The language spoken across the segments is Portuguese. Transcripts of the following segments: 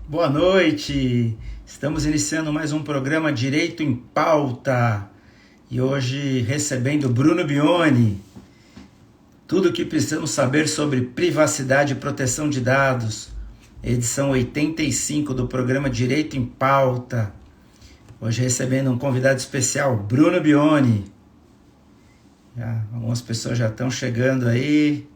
Boa noite! Estamos iniciando mais um programa Direito em Pauta e hoje recebendo Bruno Bione. Tudo o que precisamos saber sobre privacidade e proteção de dados. Edição 85 do programa Direito em Pauta. Hoje recebendo um convidado especial, Bruno Bione. Algumas pessoas já estão chegando aí.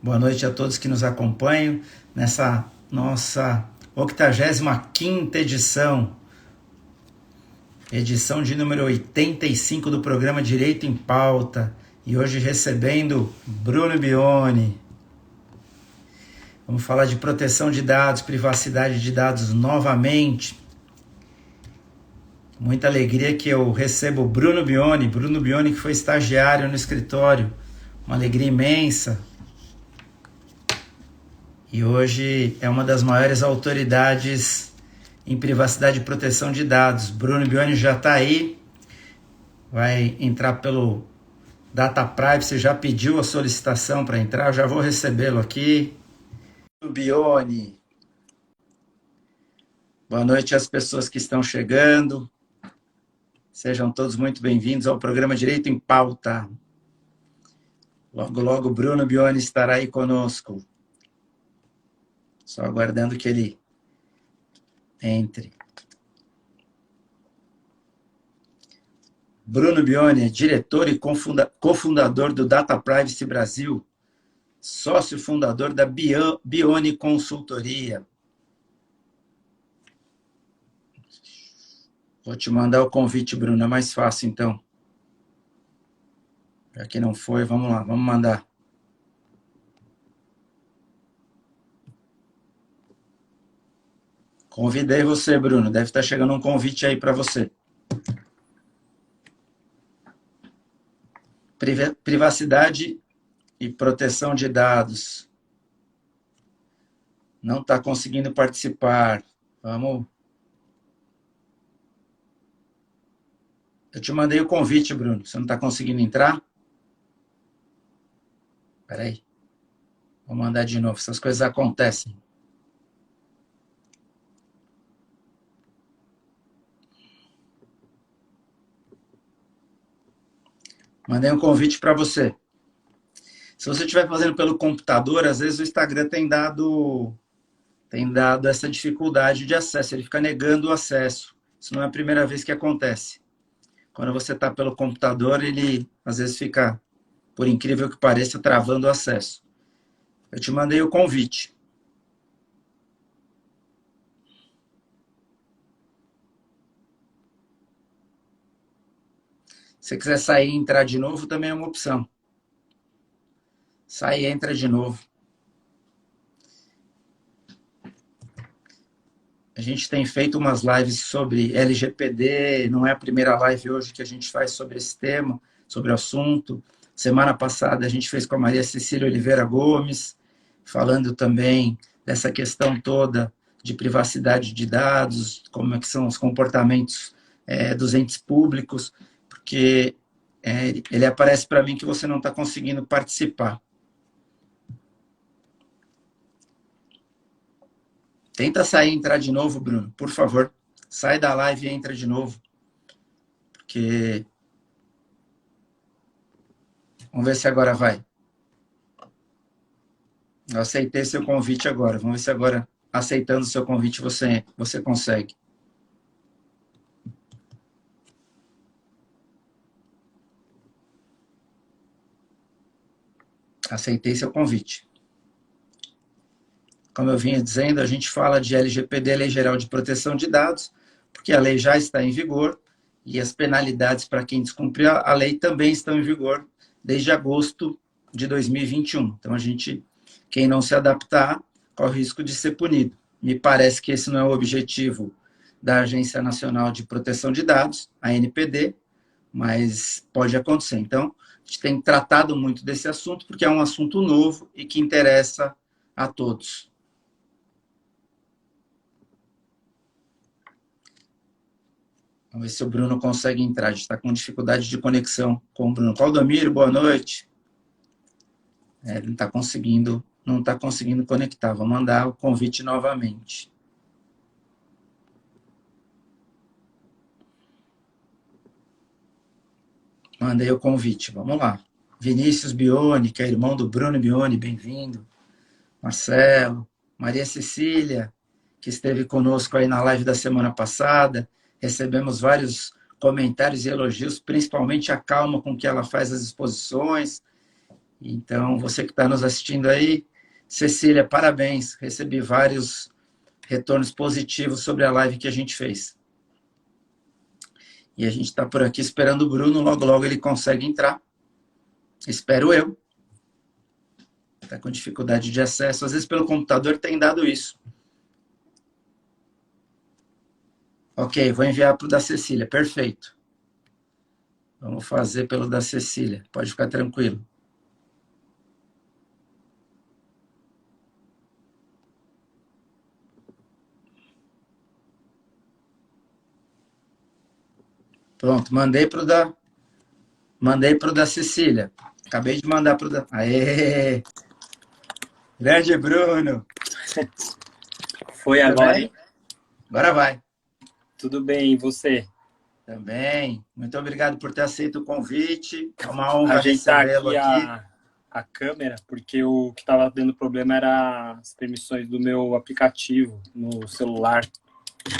Boa noite a todos que nos acompanham nessa nossa 85ª edição de número 85 do programa Direito em Pauta, e hoje recebendo Bruno Bione. Vamos falar de proteção de dados, privacidade de dados novamente. Muita alegria que eu recebo o Bruno Bione que foi estagiário no escritório, uma alegria imensa. E hoje é uma das maiores autoridades em privacidade e proteção de dados. Bruno Bione já está aí, vai entrar pelo Data Privacy, já pediu a solicitação para entrar, eu já vou recebê-lo aqui. Bruno Bione. Boa noite às pessoas que estão chegando. Sejam todos muito bem-vindos ao programa Direito em Pauta. Logo, logo, Bruno Bione estará aí conosco. Só aguardando que ele entre. Bruno Bione é diretor e cofundador do Data Privacy Brasil, sócio fundador da Bione Consultoria. Vou te mandar o convite, Bruno, é mais fácil então. Já que não foi, vamos lá, vamos mandar. Convidei você, Bruno. Deve estar chegando um convite aí para você. Privacidade e proteção de dados. Não está conseguindo participar. Vamos. Eu te mandei o convite, Bruno. Você não está conseguindo entrar? Espera aí. Vou mandar de novo. Essas coisas acontecem. Mandei um convite para você. Se você estiver fazendo pelo computador, às vezes o Instagram tem dado essa dificuldade de acesso. Ele fica negando o acesso. Isso não é a primeira vez que acontece. Quando você está pelo computador, ele às vezes fica, por incrível que pareça, travando o acesso. Eu te mandei o convite. Se você quiser sair e entrar de novo, também é uma opção. Sai e entra de novo. A gente tem feito umas lives sobre LGPD, não é a primeira live hoje que a gente faz sobre esse tema, sobre o assunto. Semana passada a gente fez com a Maria Cecília Oliveira Gomes, falando também dessa questão toda de privacidade de dados, como é que são os comportamentos dos entes públicos, porque ele aparece para mim que você não está conseguindo participar. Tenta sair e entrar de novo, Bruno, por favor. Sai da live e entra de novo. Porque... Vamos ver se agora vai. Eu aceitei seu convite agora. Vamos ver se agora, aceitando o seu convite, você consegue. Aceitei seu convite. Como eu vinha dizendo, a gente fala de LGPD, Lei Geral de Proteção de Dados, porque a lei já está em vigor e as penalidades para quem descumprir a lei também estão em vigor desde agosto de 2021. Então, quem não se adaptar, corre o risco de ser punido. Me parece que esse não é o objetivo da Agência Nacional de Proteção de Dados, a ANPD, mas pode acontecer. Então, a gente tem tratado muito desse assunto, porque é um assunto novo e que interessa a todos. Vamos ver se o Bruno consegue entrar. A gente está com dificuldade de conexão com o Bruno. Claudomiro, boa noite. Ele não está conseguindo conectar. Vou mandar o convite novamente. Mandei o convite, vamos lá. Vinícius Bione, que é irmão do Bruno Bione, bem-vindo. Marcelo, Maria Cecília, que esteve conosco aí na live da semana passada. Recebemos vários comentários e elogios, principalmente a calma com que ela faz as exposições. Então, você que está nos assistindo aí, Cecília, parabéns. Recebi vários retornos positivos sobre a live que a gente fez. E a gente está por aqui esperando o Bruno, logo, logo ele consegue entrar. Espero eu. Está com dificuldade de acesso. Às vezes, pelo computador, tem dado isso. Ok, vou enviar para o da Cecília. Perfeito. Vamos fazer pelo da Cecília. Pode ficar tranquilo. Pronto, mandei para o da Cecília. Acabei de mandar para o da... Aê! Grande Bruno! Foi Tudo agora, bem? hein? Agora vai. Tudo bem, e você? Também. Muito obrigado por ter aceito o convite. É uma honra Ajeitar recebê-lo aqui aqui. a câmera, porque o que estava dando problema era as permissões do meu aplicativo no celular.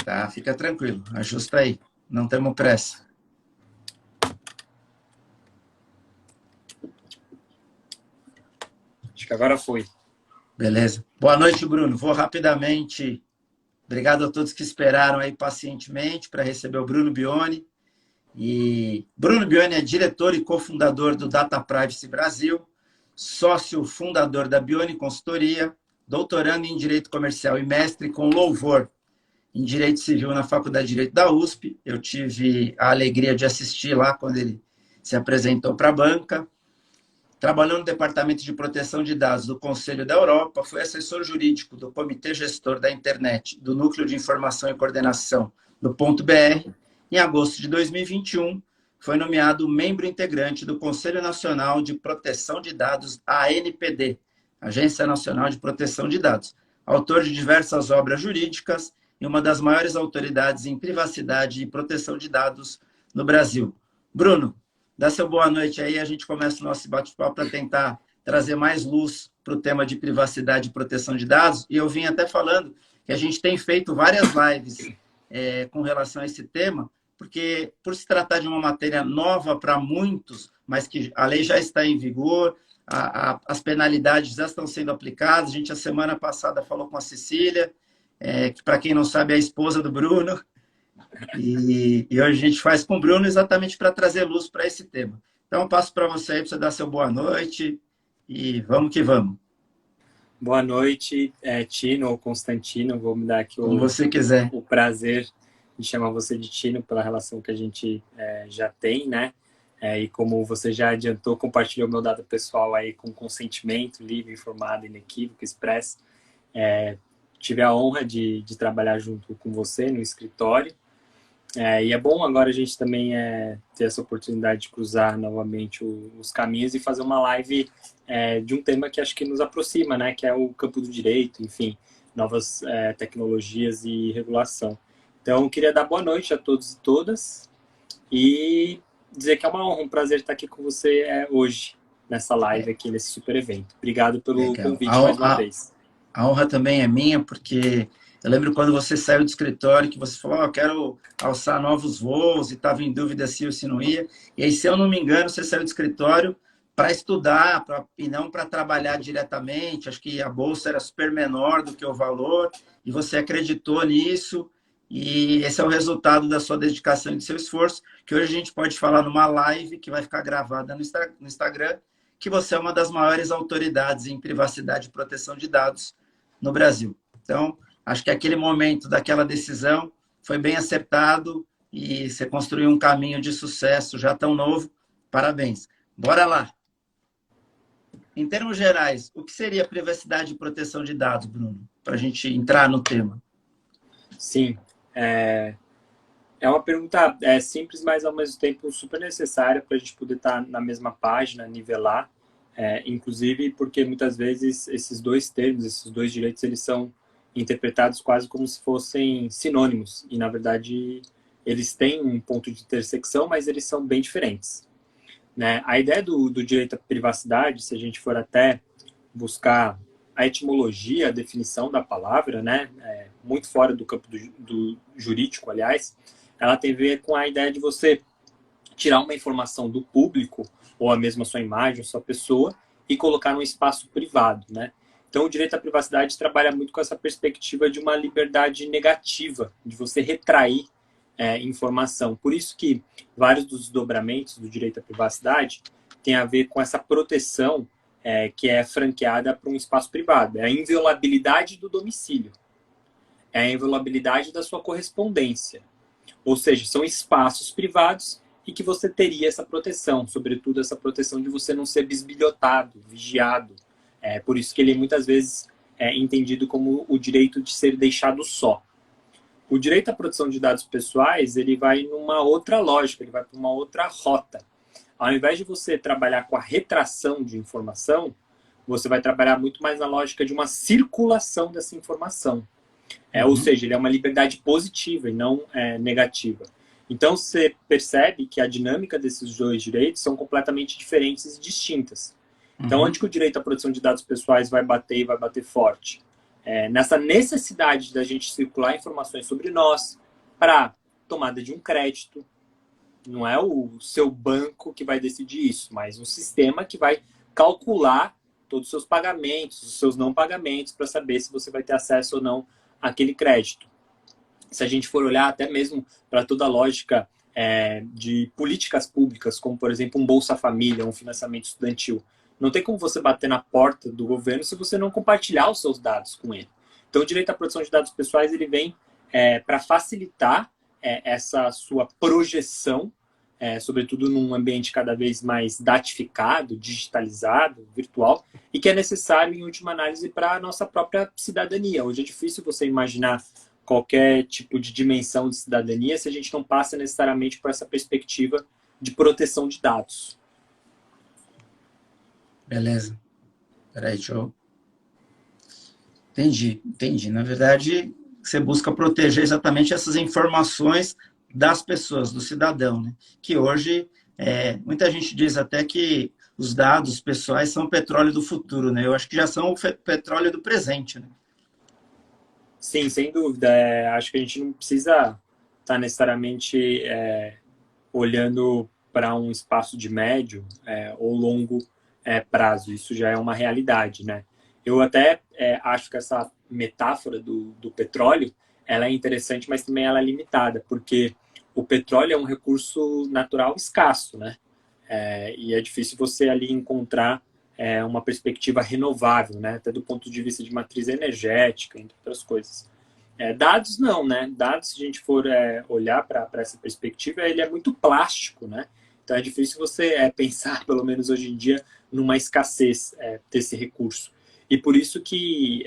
Tá, fica tranquilo. Ajusta aí. Não temos pressa. Acho que agora foi. Beleza. Boa noite, Bruno. Vou rapidamente. Obrigado a todos que esperaram aí pacientemente para receber o Bruno Bione. E Bruno Bione é diretor e cofundador do Data Privacy Brasil, sócio fundador da Bione Consultoria, doutorando em Direito Comercial e mestre com louvor em Direito Civil na Faculdade de Direito da USP. Eu tive a alegria de assistir lá quando ele se apresentou para a banca. Trabalhou no Departamento de Proteção de Dados do Conselho da Europa, foi assessor jurídico do Comitê Gestor da Internet, do Núcleo de Informação e Coordenação do Ponto BR. Em agosto de 2021, foi nomeado membro integrante do Conselho Nacional de Proteção de Dados, ANPD, Agência Nacional de Proteção de Dados. Autor de diversas obras jurídicas e uma das maiores autoridades em privacidade e proteção de dados no Brasil. Bruno, dá seu boa noite aí, a gente começa o nosso bate-papo para tentar trazer mais luz para o tema de privacidade e proteção de dados. E eu vim até falando que a gente tem feito várias lives com relação a esse tema, porque por se tratar de uma matéria nova para muitos, mas que a lei já está em vigor, as penalidades já estão sendo aplicadas. A gente, a semana passada, falou com a Cecília, que, para quem não sabe, é a esposa do Bruno, e hoje a gente faz com o Bruno exatamente para trazer luz para esse tema. Então, eu passo para você aí, para você dar seu boa noite, e vamos que vamos. Boa noite, Tino ou Constantino. Vou me dar aqui Como você quiser. o prazer de chamar você de Tino pela relação que a gente já tem, né? E como você já adiantou, compartilhou meu dado pessoal aí com consentimento, livre, informado, inequívoco, expresso. Tive a honra de trabalhar junto com você no escritório. E é bom agora a gente também ter essa oportunidade de cruzar novamente os caminhos e fazer uma live de um tema que acho que nos aproxima, né? Que é o campo do direito, enfim, novas tecnologias e regulação. Então, eu queria dar boa noite a todos e todas e dizer que é uma honra, um prazer estar aqui com você hoje, nessa live aqui, nesse super evento. Obrigado pelo Legal. convite mais uma vez. A honra também é minha, porque eu lembro quando você saiu do escritório, que você falou, eu quero alçar novos voos, e estava em dúvida se ou se não ia. E aí, se eu não me engano, você saiu do escritório para estudar e não para trabalhar diretamente. Acho que a bolsa era super menor do que o valor, e você acreditou nisso, e esse é o resultado da sua dedicação e do seu esforço, que hoje a gente pode falar numa live que vai ficar gravada no Instagram, que você é uma das maiores autoridades em privacidade e proteção de dados no Brasil. Então, acho que aquele momento daquela decisão foi bem acertado e você construiu um caminho de sucesso já tão novo. Parabéns. Bora lá. Em termos gerais, o que seria privacidade e proteção de dados, Bruno? Para a gente entrar no tema. Sim. É uma pergunta simples, mas ao mesmo tempo super necessária para a gente poder estar na mesma página, nivelar. Inclusive porque muitas vezes esses dois termos, esses dois direitos, eles são interpretados quase como se fossem sinônimos. E, na verdade, eles têm um ponto de intersecção, mas eles são bem diferentes. né? A ideia do direito à privacidade, se a gente for até buscar a etimologia, a definição da palavra, né? Muito fora do campo do jurídico, aliás, ela tem a ver com a ideia de você tirar uma informação do público, ou a mesma sua imagem, sua pessoa, e colocar num espaço privado, né? Então, o direito à privacidade trabalha muito com essa perspectiva de uma liberdade negativa, de você retrair informação. Por isso que vários dos desdobramentos do direito à privacidade têm a ver com essa proteção que é franqueada para um espaço privado. É a inviolabilidade do domicílio. É a inviolabilidade da sua correspondência. Ou seja, são espaços privados e que você teria essa proteção, sobretudo essa proteção de você não ser bisbilhotado, vigiado. Por isso que ele muitas vezes é entendido como o direito de ser deixado só. O direito à proteção de dados pessoais, ele vai numa outra lógica, ele vai para uma outra rota. Ao invés de você trabalhar com a retração de informação, você vai trabalhar muito mais na lógica de uma circulação dessa informação. Ou seja, ele é uma liberdade positiva e não negativa. Então, você percebe que a dinâmica desses dois direitos são completamente diferentes e distintas. Então, onde que o direito à proteção de dados pessoais vai bater e vai bater forte? Nessa necessidade da gente circular informações sobre nós para tomada de um crédito. Não é o seu banco que vai decidir isso, mas um sistema que vai calcular todos os seus pagamentos, os seus não pagamentos, para saber se você vai ter acesso ou não àquele crédito. Se a gente for olhar até mesmo para toda a lógica de políticas públicas, como, por exemplo, um Bolsa Família, um financiamento estudantil, não tem como você bater na porta do governo se você não compartilhar os seus dados com ele. Então, o direito à proteção de dados pessoais ele vem para facilitar essa sua projeção, sobretudo num ambiente cada vez mais datificado, digitalizado, virtual, e que é necessário, em última análise, para a nossa própria cidadania. Hoje é difícil você imaginar qualquer tipo de dimensão de cidadania se a gente não passa necessariamente por essa perspectiva de proteção de dados. Beleza. Peraí, deixa eu... Entendi. Na verdade, você busca proteger exatamente essas informações das pessoas, do cidadão, né? Que hoje, muita gente diz até que os dados pessoais são o petróleo do futuro, né? Eu acho que já são o petróleo do presente, né? Sim, sem dúvida. Acho que a gente não precisa estar necessariamente olhando para um espaço de médio ou longo prazo. Isso já é uma realidade, né? Eu até acho que essa metáfora do petróleo, ela é interessante, mas também ela é limitada, porque o petróleo é um recurso natural escasso, né? E é difícil você ali encontrar uma perspectiva renovável, né? Até do ponto de vista de matriz energética, entre outras coisas. Dados não, né? Dados, se a gente for olhar para essa perspectiva, ele é muito plástico, né? Então é difícil você pensar, pelo menos hoje em dia, numa escassez desse recurso. E por isso que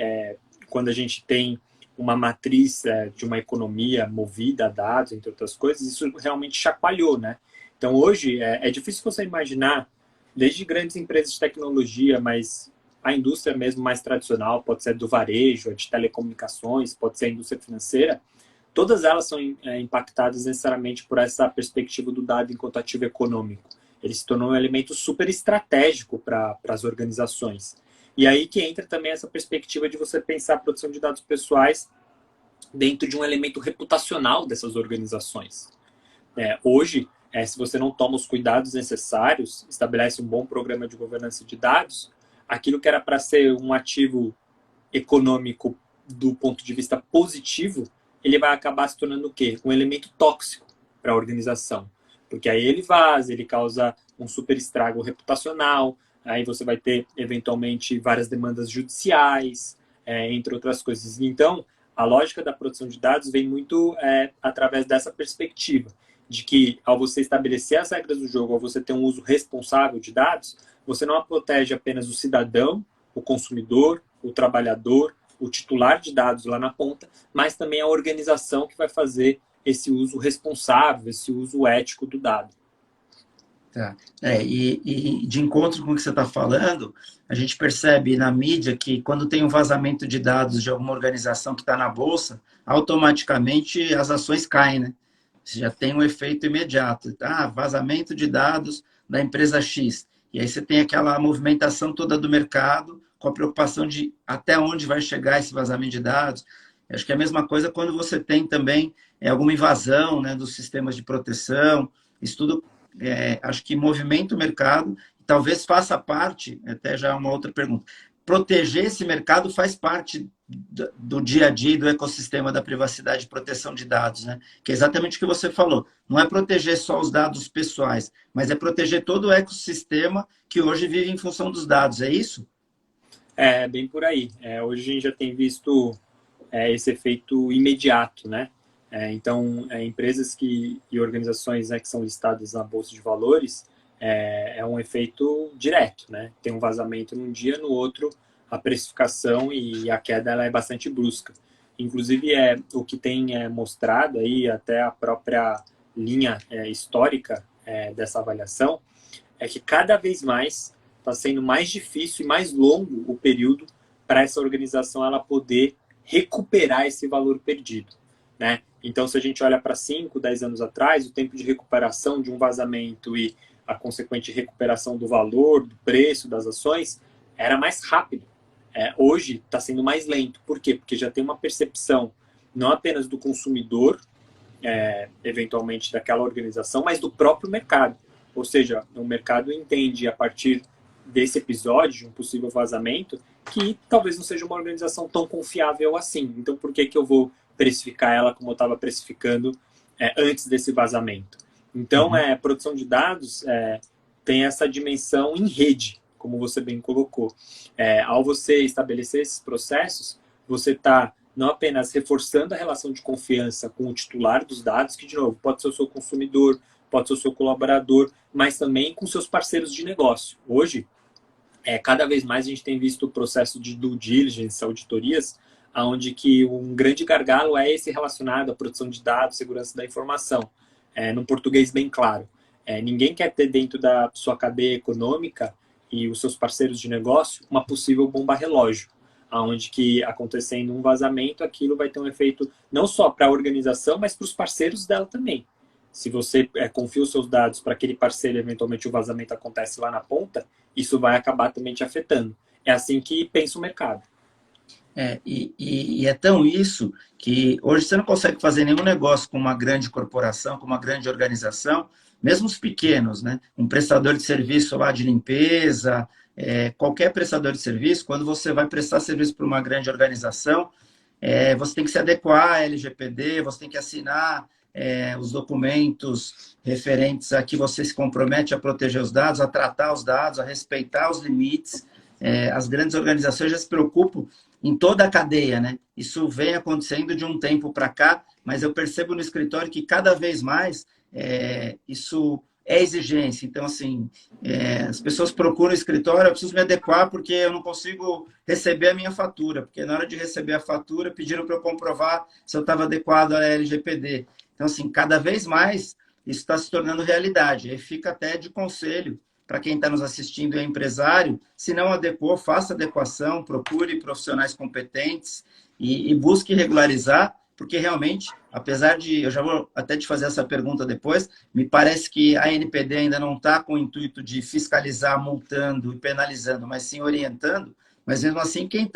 quando a gente tem uma matriz de uma economia movida a dados, entre outras coisas, isso realmente chacoalhou, né? Então hoje é difícil você imaginar, desde grandes empresas de tecnologia, mas a indústria mesmo mais tradicional, pode ser do varejo, de telecomunicações, pode ser a indústria financeira, todas elas são impactadas necessariamente por essa perspectiva do dado enquanto ativo econômico. Ele se tornou um elemento super estratégico para as organizações. E aí que entra também essa perspectiva de você pensar a produção de dados pessoais dentro de um elemento reputacional dessas organizações. Hoje, se você não toma os cuidados necessários, estabelece um bom programa de governança de dados, aquilo que era para ser um ativo econômico do ponto de vista positivo, ele vai acabar se tornando o quê? Um elemento tóxico para a organização. Porque aí ele vaza, ele causa um super estrago reputacional, aí você vai ter, eventualmente, várias demandas judiciais, entre outras coisas. Então, a lógica da produção de dados vem muito através dessa perspectiva, de que, ao você estabelecer as regras do jogo, ao você ter um uso responsável de dados, você não protege apenas o cidadão, o consumidor, o trabalhador, o titular de dados lá na ponta, mas também a organização que vai fazer esse uso responsável, esse uso ético do dado. Tá. E de encontro com o que você está falando, a gente percebe na mídia que quando tem um vazamento de dados de alguma organização que está na Bolsa, automaticamente as ações caem, né? Você já tem um efeito imediato. Vazamento de dados da empresa X. E aí você tem aquela movimentação toda do mercado, com a preocupação de até onde vai chegar esse vazamento de dados. Eu acho que é a mesma coisa quando você tem também alguma invasão, né, dos sistemas de proteção. Isso tudo, acho que movimenta o mercado, talvez faça parte, até já uma outra pergunta, proteger esse mercado faz parte do dia a dia, do ecossistema da privacidade e proteção de dados, né? Que é exatamente o que você falou. Não é proteger só os dados pessoais, mas é proteger todo o ecossistema que hoje vive em função dos dados, é isso? É, bem por aí. Hoje a gente já tem visto esse efeito imediato, né? Então, empresas e organizações, né, que são listadas na Bolsa de Valores, é um efeito direto, né? Tem um vazamento num dia, no outro a precificação e a queda ela é bastante brusca. Inclusive, o que tem mostrado aí, até a própria linha histórica dessa avaliação, é que cada vez mais está sendo mais difícil e mais longo o período para essa organização ela poder recuperar esse valor perdido, né? Então, se a gente olha para 5, 10 anos atrás, o tempo de recuperação de um vazamento e a consequente recuperação do valor, do preço das ações, era mais rápido. Hoje está sendo mais lento. Por quê? Porque já tem uma percepção não apenas do consumidor, eventualmente daquela organização, mas do próprio mercado. Ou seja, o mercado entende a partir desse episódio, de um possível vazamento, que talvez não seja uma organização tão confiável assim. Então, por que eu vou precificar ela como eu estava precificando antes desse vazamento? Então, produção de dados tem essa dimensão em rede, como você bem colocou. Ao você estabelecer esses processos, você está não apenas reforçando a relação de confiança com o titular dos dados, que, de novo, pode ser o seu consumidor, pode ser o seu colaborador, mas também com seus parceiros de negócio. Hoje, cada vez mais a gente tem visto o processo de due diligence, auditorias, onde que um grande gargalo é esse relacionado à produção de dados, segurança da informação, num português bem claro. Ninguém quer ter dentro da sua cadeia econômica e os seus parceiros de negócio uma possível bomba relógio, onde que acontecendo um vazamento, aquilo vai ter um efeito não só para a organização, mas para os parceiros dela também. Se você confia os seus dados para aquele parceiro, eventualmente o vazamento acontece lá na ponta, isso vai acabar também te afetando. É assim que pensa o mercado. E é tão isso que hoje você não consegue fazer nenhum negócio com uma grande corporação, com uma grande organização, mesmo os pequenos, né? Um prestador de serviço lá de limpeza, qualquer prestador de serviço, quando você vai prestar serviço para uma grande organização, você tem que se adequar à LGPD, você tem que assinar os documentos referentes a que você se compromete a proteger os dados, a tratar os dados, a respeitar os limites. As grandes organizações já se preocupam em toda a cadeia, né? Isso vem acontecendo de um tempo para cá, mas eu percebo no escritório que cada vez mais isso é exigência. Então, assim, as pessoas procuram o escritório, eu preciso me adequar porque eu não consigo receber a minha fatura, porque na hora de receber a fatura pediram para eu comprovar se eu estava adequado à LGPD. Então, assim, cada vez mais isso está se tornando realidade. E fica até de conselho para quem está nos assistindo e é empresário, se não adequou, faça adequação, procure profissionais competentes e busque regularizar, porque realmente, apesar de, eu já vou até te fazer essa pergunta depois, me parece que a ANPD ainda não está com o intuito de fiscalizar, multando e penalizando, mas sim orientando, mas mesmo assim quem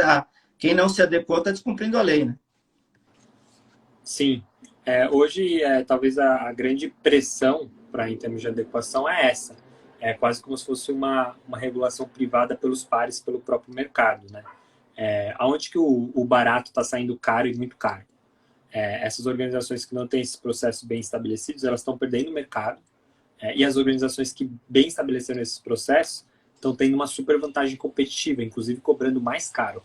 não se adequou está descumprindo a lei, né? Sim. Hoje, talvez a grande pressão em termos de adequação é essa. É quase como se fosse uma regulação privada pelos pares, pelo próprio mercado, né? Aonde que o barato está saindo caro e muito caro? Essas organizações que não têm esses processos bem estabelecidos, elas estão perdendo o mercado, e as organizações que bem estabeleceram esses processos estão tendo uma super vantagem competitiva, inclusive cobrando mais caro.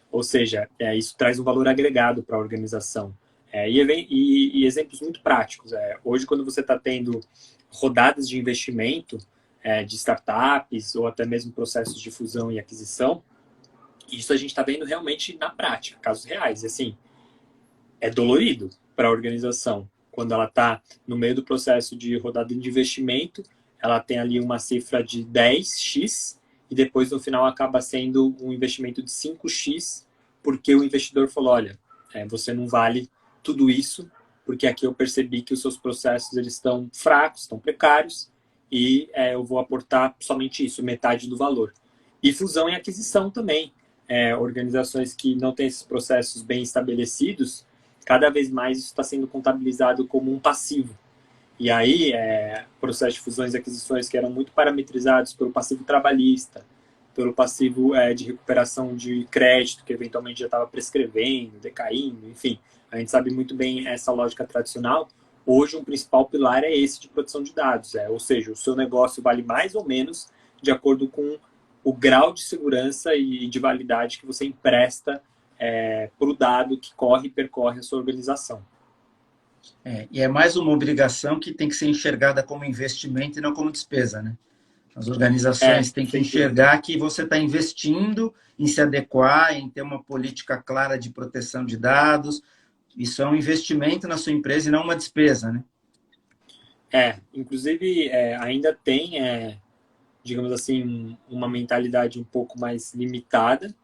Ou seja, isso traz um valor agregado para a organização. E exemplos muito práticos. Hoje, quando você está tendo rodadas de investimento de startups ou até mesmo processos de fusão e aquisição, isso a gente está vendo realmente na prática, casos reais. E assim, é dolorido para a organização. Quando ela está no meio do processo de rodada de investimento, ela tem ali uma cifra de 10x e depois no final acaba sendo um investimento de 5x, porque o investidor falou, olha, você não vale tudo isso, porque aqui eu percebi que os seus processos eles estão fracos, estão precários, e eu vou aportar somente isso, metade do valor. E fusão e aquisição também. Organizações que não têm esses processos bem estabelecidos, cada vez mais isso está sendo contabilizado como um passivo. E aí, processos de fusões e aquisições que eram muito parametrizados pelo passivo trabalhista, pelo passivo de recuperação de crédito, que eventualmente já estava prescrevendo, decaindo, enfim. A gente sabe muito bem essa lógica tradicional. Hoje, um principal pilar é esse de proteção de dados. Ou seja, o seu negócio vale mais ou menos de acordo com o grau de segurança e de validade que você empresta para o dado que corre e percorre a sua organização. E é mais uma obrigação que tem que ser enxergada como investimento e não como despesa, né? As organizações têm que enxergar que você está investindo em se adequar, em ter uma política clara de proteção de dados. Isso é um investimento na sua empresa e não uma despesa, né? Inclusive, ainda tem, digamos assim, uma mentalidade um pouco mais limitada,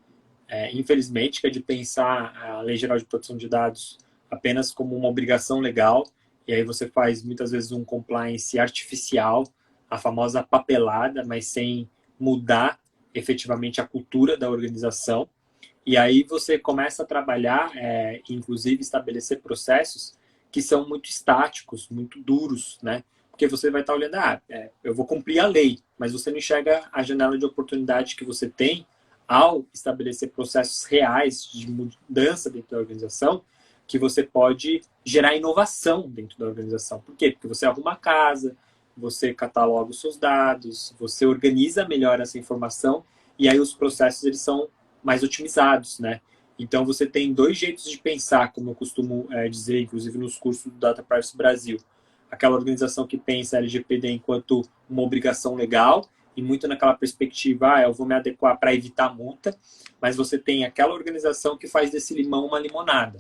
infelizmente, que é de pensar a Lei Geral de Proteção de Dados apenas como uma obrigação legal, e aí você faz muitas vezes um compliance artificial, a famosa papelada, mas sem mudar efetivamente a cultura da organização. E aí você começa a trabalhar, inclusive estabelecer processos que são muito estáticos, muito duros, né? Porque você vai estar olhando, eu vou cumprir a lei, mas você não enxerga a janela de oportunidade que você tem ao estabelecer processos reais de mudança dentro da organização, que você pode gerar inovação dentro da organização. Por quê? Porque você arruma a casa, você cataloga os seus dados, você organiza melhor essa informação e aí os processos eles são mais otimizados, né? Então você tem dois jeitos de pensar, como eu costumo dizer, inclusive nos cursos do Data Privacy Brasil. Aquela organização que pensa a LGPD enquanto uma obrigação legal e muito naquela perspectiva, eu vou me adequar para evitar multa, mas você tem aquela organização que faz desse limão uma limonada.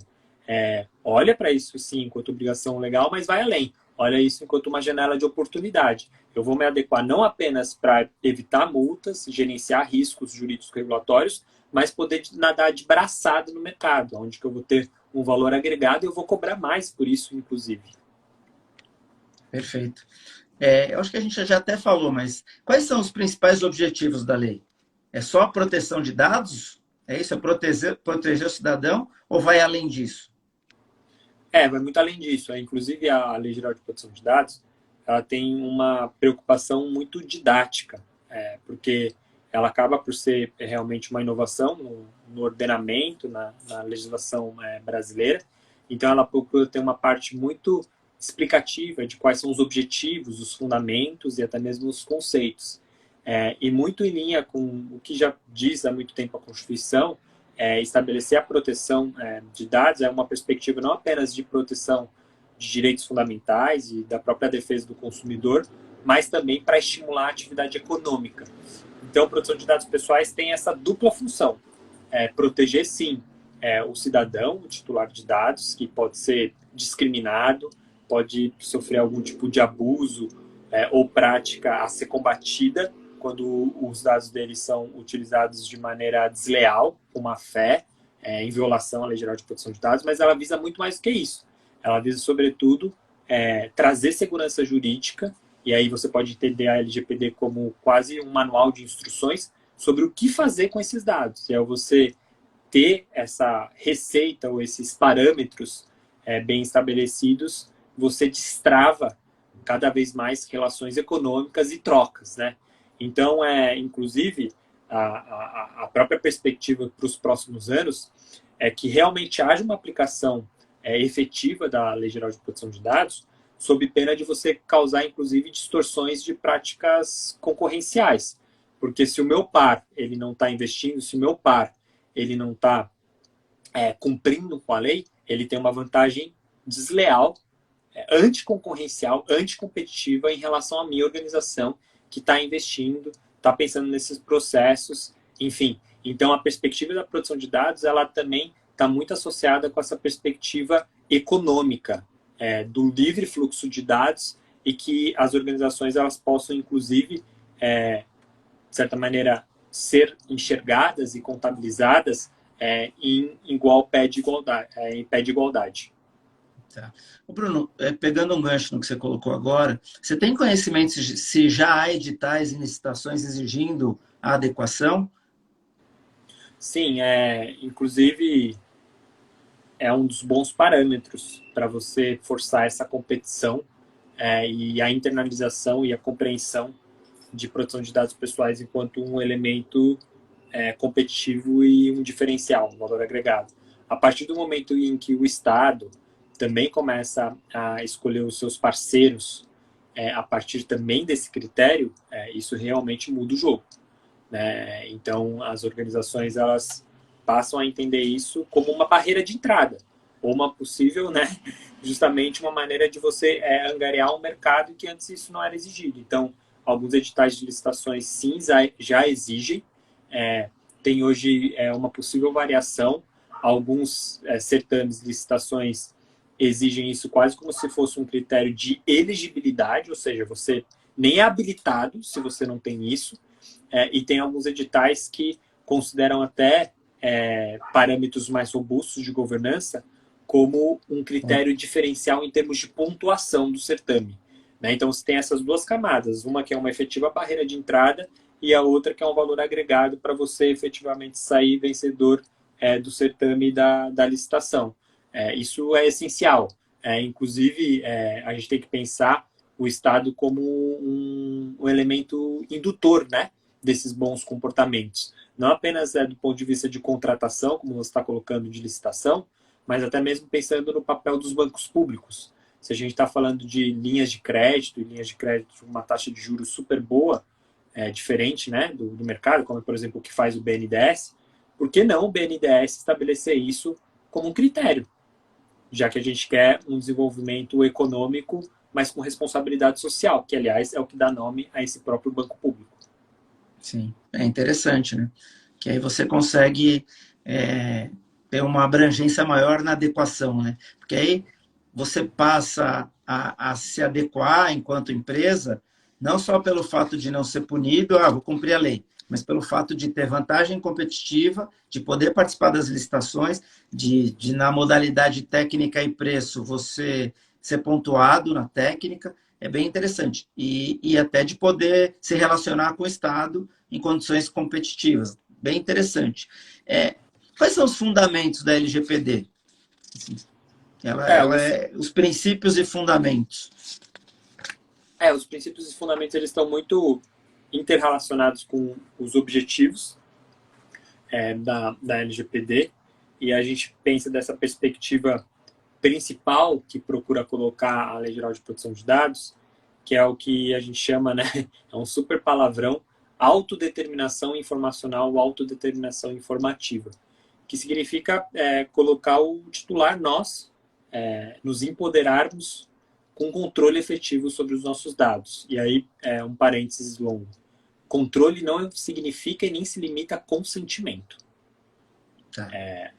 Olha para isso sim enquanto obrigação legal, mas vai além. Olha isso enquanto uma janela de oportunidade. Eu vou me adequar não apenas para evitar multas, gerenciar riscos jurídicos regulatórios, mas poder nadar de braçada no mercado, onde que eu vou ter um valor agregado e eu vou cobrar mais por isso, inclusive. Perfeito. Eu acho que a gente já até falou, mas quais são os principais objetivos da lei? É só a proteção de dados? É isso? É proteger o cidadão ou vai além disso? Vai muito além disso. Inclusive, a Lei Geral de Proteção de Dados, ela tem uma preocupação muito didática, porque ela acaba por ser realmente uma inovação no ordenamento, na legislação brasileira. Então, ela procura ter uma parte muito explicativa de quais são os objetivos, os fundamentos e até mesmo os conceitos. E muito em linha com o que já diz há muito tempo a Constituição, estabelecer a proteção de dados é uma perspectiva não apenas de proteção de direitos fundamentais e da própria defesa do consumidor, mas também para estimular a atividade econômica. Então, a proteção de dados pessoais tem essa dupla função. Proteger, sim, o cidadão, o titular de dados, que pode ser discriminado, pode sofrer algum tipo de abuso ou prática a ser combatida quando os dados deles são utilizados de maneira desleal, com má fé, em violação à Lei Geral de Proteção de Dados, mas ela visa muito mais do que isso. Ela visa, sobretudo, trazer segurança jurídica, e aí você pode entender a LGPD como quase um manual de instruções sobre o que fazer com esses dados. E ao você ter essa receita ou esses parâmetros bem estabelecidos, você destrava cada vez mais relações econômicas e trocas, né? Então, inclusive, a própria perspectiva para os próximos anos é que realmente haja uma aplicação efetiva da Lei Geral de Proteção de Dados, sob pena de você causar, inclusive, distorções de práticas concorrenciais. Porque se o meu par ele não está investindo, se o meu par ele não está cumprindo com a lei, ele tem uma vantagem desleal, anticoncorrencial, anticompetitiva em relação à minha organização que está investindo, está pensando nesses processos, enfim. Então, a perspectiva da produção de dados, ela também está muito associada com essa perspectiva econômica, do livre fluxo de dados e que as organizações elas possam, inclusive, de certa maneira, ser enxergadas e contabilizadas em igual pé de igualdade, em pé de igualdade. Tá. Ô Bruno, pegando um gancho no que você colocou agora, você tem conhecimento se já há editais e licitações exigindo a adequação? Sim, inclusive é um dos bons parâmetros para você forçar essa competição e a internalização e a compreensão de proteção de dados pessoais enquanto um elemento competitivo e um diferencial, um valor agregado. A partir do momento em que o Estado também começa a escolher os seus parceiros a partir também desse critério, isso realmente muda o jogo, né? Então, as organizações elas passam a entender isso como uma barreira de entrada, ou uma possível, né, justamente uma maneira de você angariar um mercado que antes isso não era exigido. Então, alguns editais de licitações sim já exigem, tem hoje uma possível variação, alguns certames de licitações exigem isso quase como se fosse um critério de elegibilidade, ou seja, você nem é habilitado se você não tem isso, e tem alguns editais que consideram até parâmetros mais robustos de governança como um critério diferencial em termos de pontuação do certame, né? Então, você tem essas duas camadas, uma que é uma efetiva barreira de entrada e a outra que é um valor agregado para você efetivamente sair vencedor do certame da licitação. Isso é essencial. Inclusive, a gente tem que pensar o Estado como um elemento indutor, né, desses bons comportamentos. Não apenas do ponto de vista de contratação, como você está colocando, de licitação, mas até mesmo pensando no papel dos bancos públicos. Se a gente está falando de linhas de crédito, e linhas de crédito com uma taxa de juros super boa, diferente, né, do mercado, como por exemplo o que faz o BNDES, por que não o BNDES estabelecer isso como um critério? Já que a gente quer um desenvolvimento econômico, mas com responsabilidade social, que aliás é o que dá nome a esse próprio banco público. Sim, é interessante, né? Que aí você consegue ter uma abrangência maior na adequação, né? Porque aí você passa a se adequar enquanto empresa, não só pelo fato de não ser punido, vou cumprir a lei, mas pelo fato de ter vantagem competitiva, de poder participar das licitações, de na modalidade técnica e preço você ser pontuado na técnica, é bem interessante. E até de poder se relacionar com o Estado em condições competitivas. Bem interessante. Quais são os fundamentos da LGPD? Ela é os princípios e fundamentos. Os princípios e fundamentos eles estão muito interrelacionados com os objetivos da LGPD, e a gente pensa dessa perspectiva principal que procura colocar a Lei Geral de Proteção de Dados, que é o que a gente chama, né, é um super palavrão, autodeterminação informacional ou autodeterminação informativa, que significa colocar o titular nós, nos empoderarmos com controle efetivo sobre os nossos dados. E aí, um parênteses longo. Controle não significa e nem se limita a consentimento. Tá.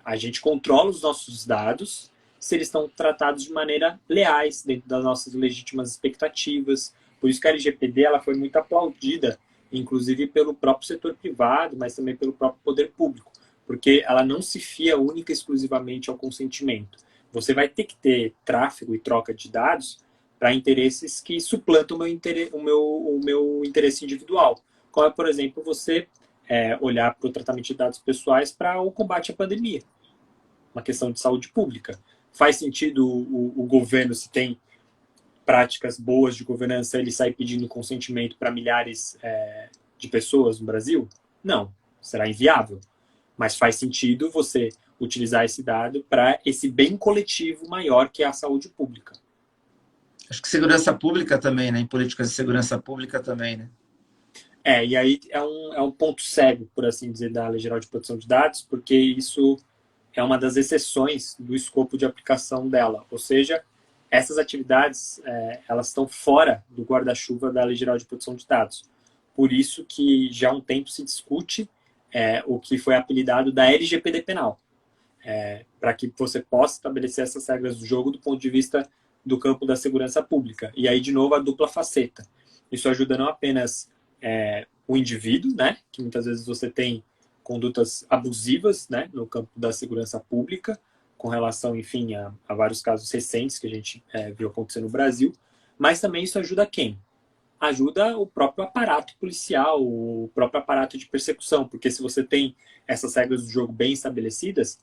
A gente controla os nossos dados se eles estão tratados de maneira leais, dentro das nossas legítimas expectativas. Por isso que a LGPD ela foi muito aplaudida, inclusive pelo próprio setor privado, mas também pelo próprio poder público, porque ela não se fia única e exclusivamente ao consentimento. Você vai ter que ter tráfego e troca de dados para interesses que suplantam o meu interesse individual. Como é, por exemplo, você olhar para o tratamento de dados pessoais para o combate à pandemia, uma questão de saúde pública. Faz sentido o governo, se tem práticas boas de governança, ele sair pedindo consentimento para milhares de pessoas no Brasil? Não, será inviável. Mas faz sentido você utilizar esse dado para esse bem coletivo maior que é a saúde pública. Acho que segurança pública também, né? Em políticas de segurança pública também, né? E aí é um ponto cego, por assim dizer, da Lei Geral de Proteção de Dados, porque isso é uma das exceções do escopo de aplicação dela. Ou seja, essas atividades elas estão fora do guarda-chuva da Lei Geral de Proteção de Dados. Por isso que já há um tempo se discute o que foi apelidado da LGPD penal, para que você possa estabelecer essas regras do jogo do ponto de vista do campo da segurança pública. E aí, de novo, a dupla faceta. Isso ajuda não apenas o indivíduo, né, que muitas vezes você tem condutas abusivas, né, no campo da segurança pública, com relação, enfim, a vários casos recentes que a gente viu acontecer no Brasil, mas também isso ajuda quem? Ajuda o próprio aparato policial, o próprio aparato de persecução, porque se você tem essas regras do jogo bem estabelecidas,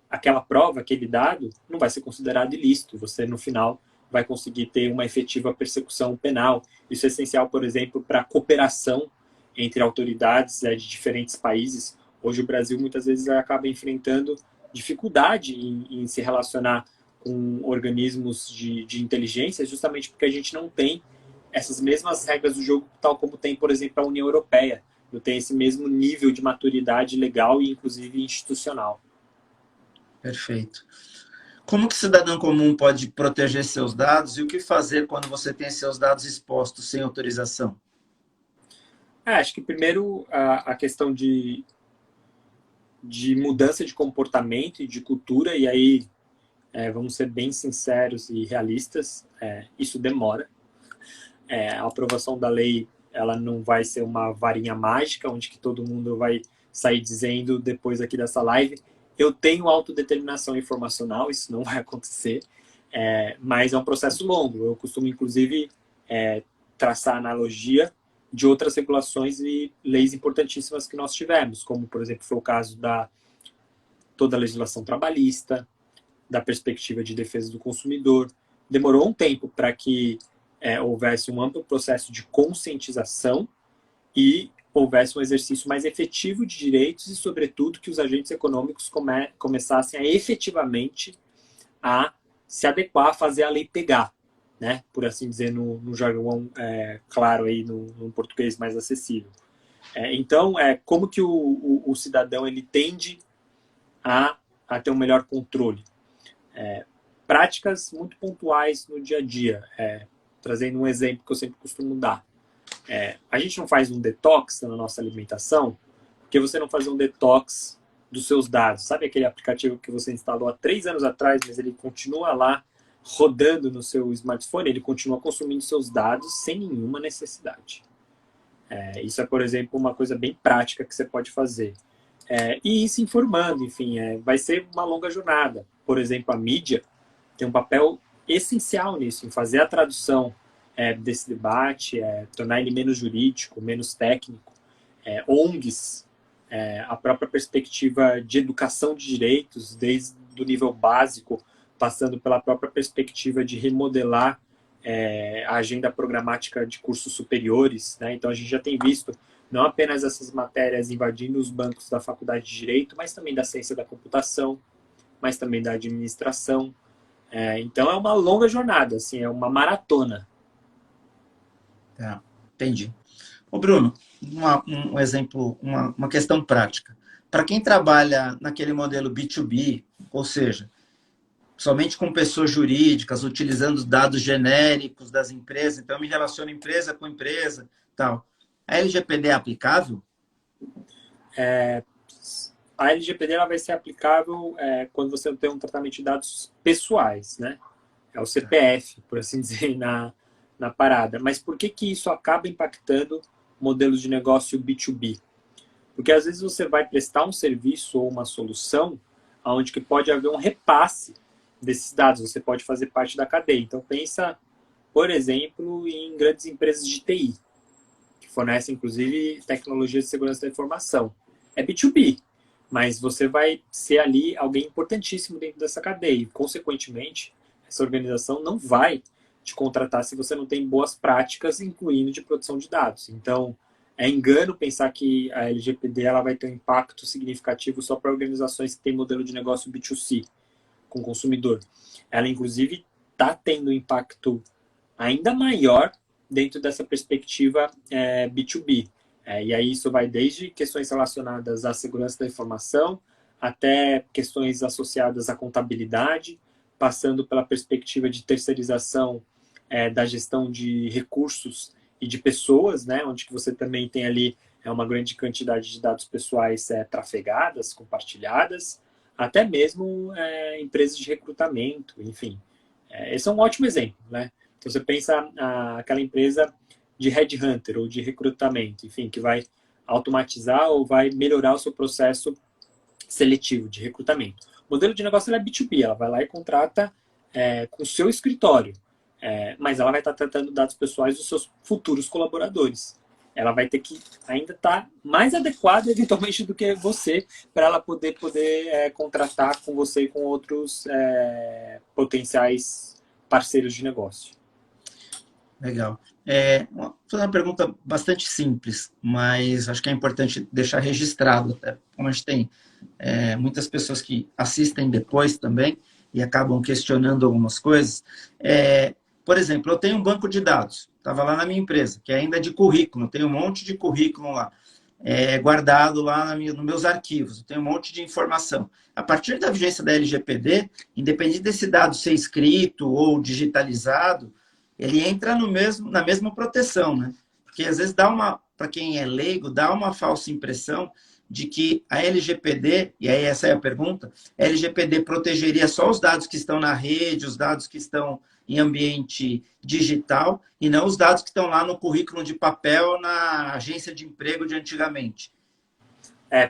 aquela prova, aquele dado, não vai ser considerado ilícito. Você, no final, vai conseguir ter uma efetiva persecução penal. Isso é essencial, por exemplo, para a cooperação entre autoridades de diferentes países. Hoje o Brasil, muitas vezes, acaba enfrentando dificuldade em se relacionar com organismos de inteligência, justamente porque a gente não tem essas mesmas regras do jogo, tal como tem, por exemplo, a União Europeia. Não tem esse mesmo nível de maturidade legal e, inclusive, institucional. Perfeito. Como que o cidadão comum pode proteger seus dados e o que fazer quando você tem seus dados expostos sem autorização? Acho que primeiro a questão de mudança de comportamento e de cultura, e aí vamos ser bem sinceros e realistas, isso demora. A aprovação da lei, ela não vai ser uma varinha mágica, onde que todo mundo vai sair dizendo depois aqui dessa live, eu tenho autodeterminação informacional, isso não vai acontecer, mas é um processo longo. Eu costumo, inclusive, traçar analogia de outras regulações e leis importantíssimas que nós tivemos, como, por exemplo, foi o caso da toda a legislação trabalhista, da perspectiva de defesa do consumidor. Demorou um tempo para que houvesse um amplo processo de conscientização e houvesse um exercício mais efetivo de direitos e, sobretudo, que os agentes econômicos começassem a efetivamente a se adequar, a fazer a lei pegar, né? Por assim dizer, no jargão claro, aí, no português mais acessível. Então, como que o cidadão ele tende a ter um melhor controle? Práticas muito pontuais no dia a dia. Trazendo um exemplo que eu sempre costumo dar. A gente não faz um detox na nossa alimentação, porque você não faz um detox dos seus dados. Sabe aquele aplicativo que você instalou há 3 anos atrás, mas ele continua lá rodando no seu smartphone, ele continua consumindo seus dados sem nenhuma necessidade. Isso é, por exemplo, uma coisa bem prática que você pode fazer. E ir se informando, enfim, vai ser uma longa jornada. Por exemplo, a mídia tem um papel essencial nisso, em fazer a tradução desse debate, tornar ele menos jurídico, menos técnico. ONGs, a própria perspectiva de educação de direitos, desde o nível básico, passando pela própria perspectiva de remodelar a agenda programática de cursos superiores, né? Então a gente já tem visto não apenas essas matérias invadindo os bancos da faculdade de Direito, mas também da ciência da computação, mas também da administração. Então é uma longa jornada, assim, é uma maratona. Entendi. Ô Bruno, um exemplo, uma questão prática. Para quem trabalha naquele modelo B2B, ou seja, somente com pessoas jurídicas, utilizando dados genéricos das empresas, então eu me relaciono empresa com empresa, tal. A LGPD é aplicável? A LGPD ela vai ser aplicável quando você tem um tratamento de dados pessoais, né? É o CPF, por assim dizer, na parada. Mas por que isso acaba impactando modelos de negócio B2B? Porque às vezes você vai prestar um serviço ou uma solução onde que pode haver um repasse desses dados, você pode fazer parte da cadeia. Então pensa, por exemplo, em grandes empresas de TI, que fornecem inclusive tecnologias de segurança da informação. É B2B, mas você vai ser ali alguém importantíssimo dentro dessa cadeia e, consequentemente, essa organização não vai te contratar se você não tem boas práticas, incluindo de produção de dados. Então, é engano pensar que a LGPD ela vai ter um impacto significativo só para organizações que têm modelo de negócio B2C, com o consumidor. Ela, inclusive, está tendo um impacto ainda maior dentro dessa perspectiva B2B. E aí isso vai desde questões relacionadas à segurança da informação, até questões associadas à contabilidade, passando pela perspectiva de terceirização da gestão de recursos e de pessoas, né, onde que você também tem ali uma grande quantidade de dados pessoais trafegadas, compartilhadas, até mesmo empresas de recrutamento, enfim. Esse é um ótimo exemplo, né? Então você pensa aquela empresa de headhunter ou de recrutamento, enfim, que vai automatizar ou vai melhorar o seu processo seletivo de recrutamento. O modelo de negócio é B2B, ela vai lá e contrata com o seu escritório, mas ela vai estar tratando dados pessoais dos seus futuros colaboradores. Ela vai ter que ainda estar mais adequada, eventualmente, do que você, para ela poder contratar com você e com outros potenciais parceiros de negócio. Legal. Vou fazer uma pergunta bastante simples, mas acho que é importante deixar registrado, até, como a gente tem muitas pessoas que assistem depois também e acabam questionando algumas coisas. Por exemplo, eu tenho um banco de dados, estava lá na minha empresa, que ainda é de currículo, tem um monte de currículo lá, guardado lá nos meus arquivos, tem um monte de informação. A partir da vigência da LGPD, independente desse dado ser escrito ou digitalizado, ele entra na mesma proteção, né? Porque às vezes para quem é leigo, dá uma falsa impressão de que a LGPD, e aí essa é a pergunta, a LGPD protegeria só os dados que estão na rede, os dados que estão em ambiente digital, e não os dados que estão lá no currículo de papel na agência de emprego de antigamente.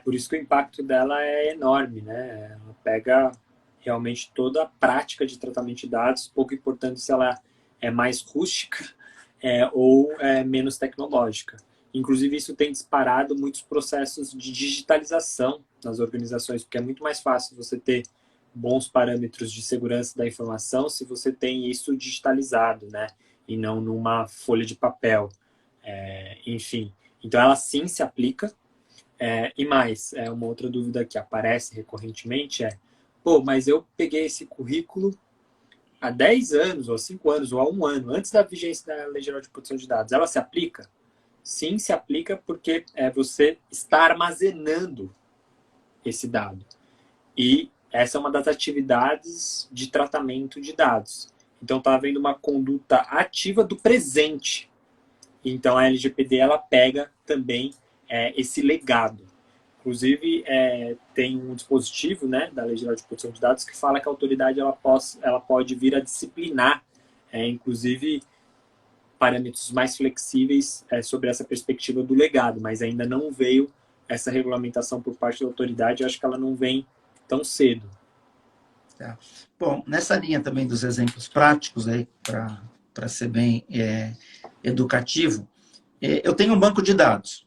Por isso que o impacto dela é enorme, né? Ela pega realmente toda a prática de tratamento de dados, pouco importante se ela é mais rústica ou menos tecnológica. Inclusive, isso tem disparado muitos processos de digitalização nas organizações, porque é muito mais fácil você ter bons parâmetros de segurança da informação se você tem isso digitalizado, né? E não numa folha de papel. Enfim, então ela sim se aplica. E mais, uma outra dúvida que aparece recorrentemente mas eu peguei esse currículo há 10 anos, ou há 5 anos, ou há 1 ano, antes da vigência da Lei Geral de Proteção de Dados. Ela se aplica? Sim, se aplica porque você está armazenando esse dado. E essa é uma das atividades de tratamento de dados. Então, está havendo uma conduta ativa do presente. Então, a LGPD ela pega também esse legado. Inclusive, tem um dispositivo, né, da Lei Geral de Proteção de Dados que fala que a autoridade ela pode vir a disciplinar, inclusive, parâmetros mais flexíveis sobre essa perspectiva do legado, mas ainda não veio essa regulamentação por parte da autoridade. Eu acho que ela não vem tão cedo. Tá. Bom, nessa linha também dos exemplos práticos, para ser bem educativo, eu tenho um banco de dados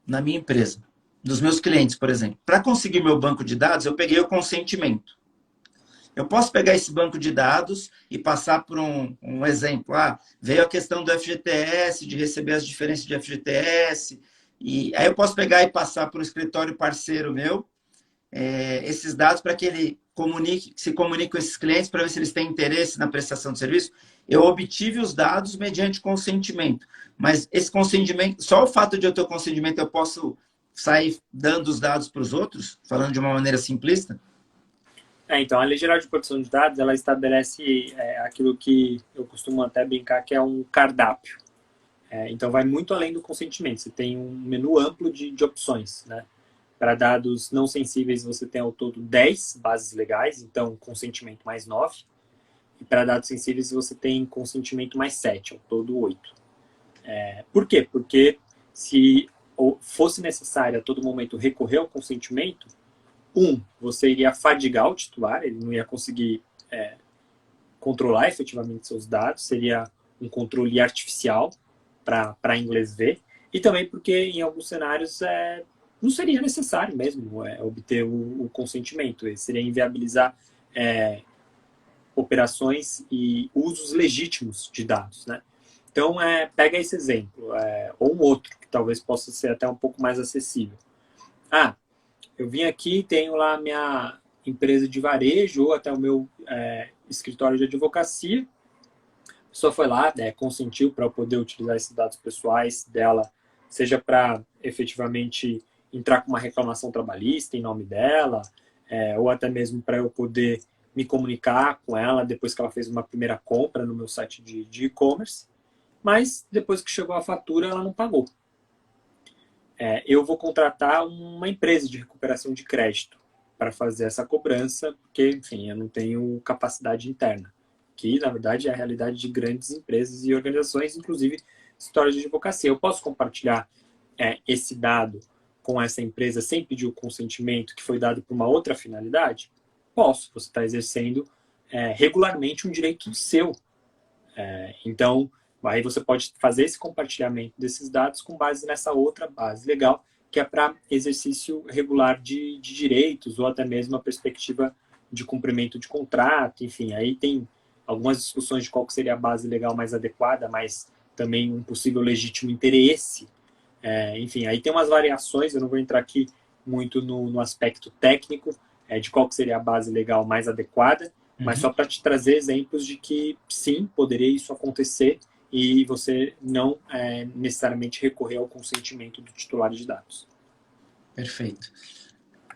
na minha empresa, dos meus clientes, por exemplo. Para conseguir meu banco de dados, eu peguei o consentimento. Eu posso pegar esse banco de dados e passar por um exemplo. Veio a questão do FGTS, de receber as diferenças de FGTS, e aí eu posso pegar e passar para o escritório parceiro meu esses dados para que ele se comunique com esses clientes para ver se eles têm interesse na prestação de serviço. Eu obtive os dados mediante consentimento, mas esse consentimento, só o fato de eu ter o consentimento, eu posso sair dando os dados para os outros, falando de uma maneira simplista? Então, a Lei Geral de Proteção de Dados, ela estabelece aquilo que eu costumo até brincar que é um cardápio. Então, vai muito além do consentimento. Você tem um menu amplo de opções, né? Para dados não sensíveis, você tem ao todo 10 bases legais, então consentimento mais 9. E para dados sensíveis, você tem consentimento mais 7, ao todo 8. Por quê? Porque se fosse necessário a todo momento recorrer ao consentimento, você iria fadigar o titular, ele não ia conseguir controlar efetivamente seus dados, seria um controle artificial para inglês ver, e também porque em alguns cenários não seria necessário mesmo obter o consentimento, seria inviabilizar operações e usos legítimos de dados, né? Então, pega esse exemplo, ou um outro, que talvez possa ser até um pouco mais acessível. Eu vim aqui, tenho lá a minha empresa de varejo ou até o meu escritório de advocacia. A pessoa foi lá, consentiu para eu poder utilizar esses dados pessoais dela, seja para efetivamente entrar com uma reclamação trabalhista em nome dela, ou até mesmo para eu poder me comunicar com ela depois que ela fez uma primeira compra no meu site de e-commerce. Mas depois que chegou a fatura, ela não pagou. Eu vou contratar uma empresa de recuperação de crédito para fazer essa cobrança, porque, enfim, eu não tenho capacidade interna, que, na verdade, é a realidade de grandes empresas e organizações, inclusive escritórios de advocacia. Eu posso compartilhar esse dado com essa empresa sem pedir o consentimento que foi dado por uma outra finalidade? posso. Você está exercendo regularmente um direito seu. Então, aí você pode fazer esse compartilhamento desses dados com base nessa outra base legal, que é para exercício regular de direitos, ou até mesmo a perspectiva de cumprimento de contrato. Enfim, aí tem algumas discussões de qual que seria a base legal mais adequada, mas também um possível legítimo interesse. Enfim, aí tem umas variações, eu não vou entrar aqui muito no aspecto técnico de qual que seria a base legal mais adequada, mas só para te trazer exemplos de que sim, poderia isso acontecer e você não necessariamente recorrer ao consentimento do titular de dados. Perfeito.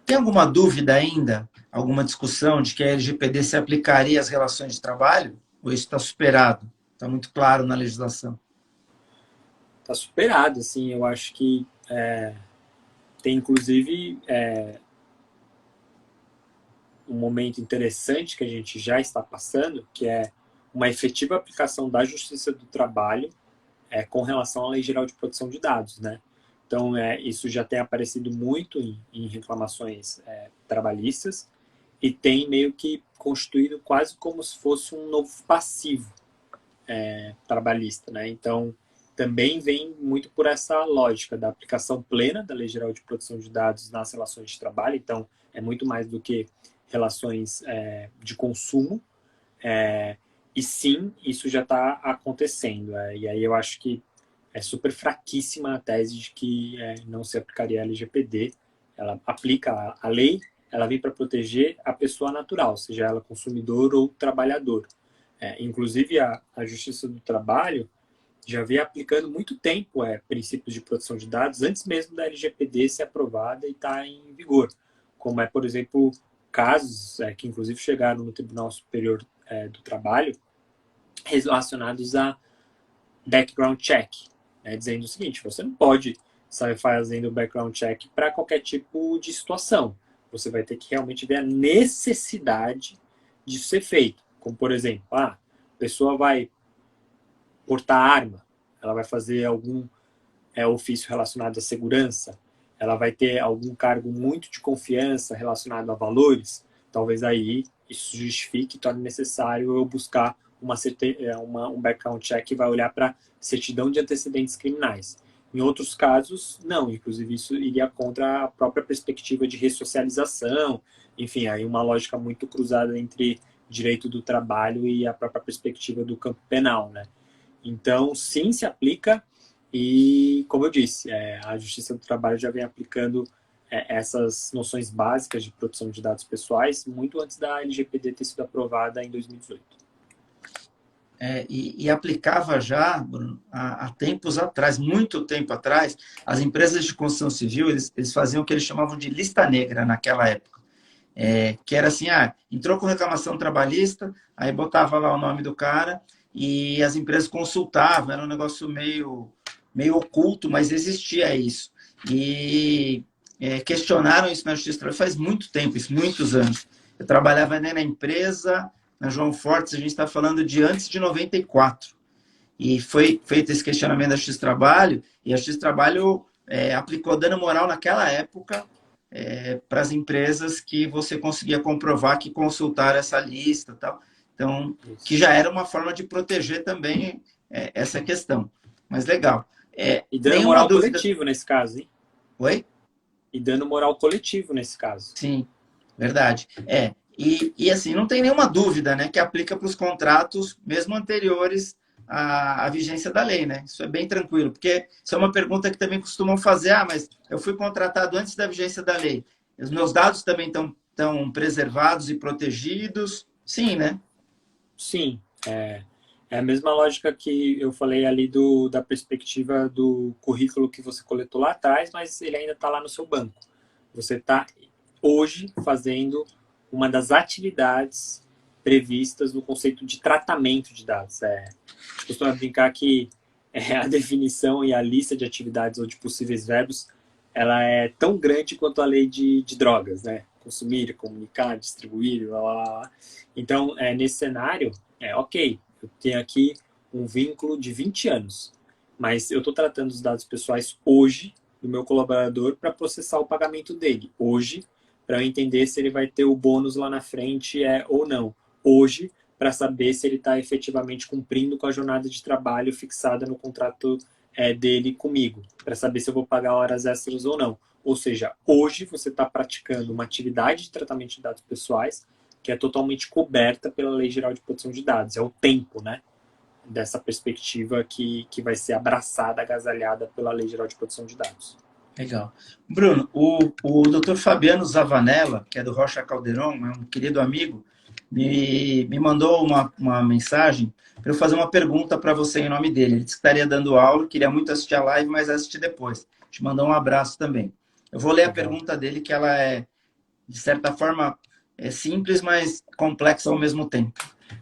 Tem alguma dúvida ainda? Alguma discussão de que a LGPD se aplicaria às relações de trabalho? Ou isso está superado? Está muito claro na legislação? Está superado, assim, eu acho que tem inclusive um momento interessante que a gente já está passando, que é uma efetiva aplicação da Justiça do Trabalho com relação à Lei Geral de Proteção de Dados, né? Então, isso já tem aparecido muito em reclamações trabalhistas e tem meio que constituído quase como se fosse um novo passivo trabalhista, né? Então, também vem muito por essa lógica da aplicação plena da Lei Geral de Proteção de Dados nas relações de trabalho. Então, é muito mais do que relações de consumo. E sim, isso já está acontecendo. E aí eu acho que é super fraquíssima a tese de que não se aplicaria a LGPD. Ela aplica a lei, ela vem para proteger a pessoa natural, seja ela consumidor ou trabalhador. Inclusive, a Justiça do Trabalho já vem aplicando muito tempo princípios de proteção de dados antes mesmo da LGPD ser aprovada e estar em vigor. Como por exemplo, casos que inclusive chegaram no Tribunal Superior do Trabalho relacionados a background check, dizendo o seguinte: você não pode sair fazendo background check para qualquer tipo de situação. Você vai ter que realmente ver a necessidade disso ser feito. Como, por exemplo, a pessoa vai portar arma, ela vai fazer algum ofício relacionado à segurança, ela vai ter algum cargo muito de confiança relacionado a valores, talvez aí isso justifique e torne necessário eu buscar um background check que vai olhar para certidão de antecedentes criminais. Em outros casos, não. Inclusive, isso iria contra a própria perspectiva de ressocialização. Enfim, aí uma lógica muito cruzada entre direito do trabalho e a própria perspectiva do campo penal, né? Então, sim, se aplica e, como eu disse, a Justiça do Trabalho já vem aplicando essas noções básicas de proteção de dados pessoais muito antes da LGPD ter sido aprovada em 2018. E aplicava já, Bruno, há tempos atrás, muito tempo atrás, as empresas de construção civil, eles faziam o que eles chamavam de lista negra naquela época. Que era assim, entrou com reclamação trabalhista, aí botava lá o nome do cara e as empresas consultavam, era um negócio meio oculto, mas existia isso. E questionaram isso na Justiça do Trabalho faz muito tempo, isso, muitos anos. Eu trabalhava na empresa, na João Fortes, a gente está falando de antes de 94. E foi feito esse questionamento da Justiça do Trabalho, e a Justiça do Trabalho aplicou dano moral naquela época para as empresas que você conseguia comprovar que consultaram essa lista, tal. Então, que já era uma forma de proteger também essa questão. Mas legal. E dano moral coletivo nesse caso, hein? Oi? E dano moral coletivo nesse caso. Sim, verdade. E assim, não tem nenhuma dúvida, né, que aplica para os contratos mesmo anteriores à vigência da lei, né? Isso é bem tranquilo, porque isso é uma pergunta que também costumam fazer, mas eu fui contratado antes da vigência da lei. Os meus dados também estão preservados e protegidos? Sim, né? Sim, é a mesma lógica que eu falei ali da perspectiva do currículo que você coletou lá atrás, mas ele ainda está lá no seu banco. Você está hoje fazendo uma das atividades previstas no conceito de tratamento de dados. A gente costuma brincar que a definição e a lista de atividades ou de possíveis verbos, ela é tão grande quanto a lei de drogas, né? Consumir, comunicar, distribuir, blá, blá, blá. Então, nesse cenário, ok, eu tenho aqui um vínculo de 20 anos, mas eu estou tratando os dados pessoais hoje do meu colaborador para processar o pagamento dele, hoje, para eu entender se ele vai ter o bônus lá na frente ou não. Hoje, para saber se ele está efetivamente cumprindo com a jornada de trabalho fixada no contrato dele comigo, para saber se eu vou pagar horas extras ou não. Ou seja, hoje você está praticando uma atividade de tratamento de dados pessoais que é totalmente coberta pela Lei Geral de Proteção de Dados. É o tempo, né? Dessa perspectiva que vai ser abraçada, agasalhada pela Lei Geral de Proteção de Dados. Legal. Bruno, o Dr. Fabiano Zavanella, que é do Rocha Calderon, é um querido amigo, me mandou uma mensagem para eu fazer uma pergunta para você em nome dele. Ele disse que estaria dando aula, queria muito assistir a live, mas assistir depois. Te mandou um abraço também. Eu vou ler a pergunta dele, que ela é, de certa forma, simples, mas complexa ao mesmo tempo.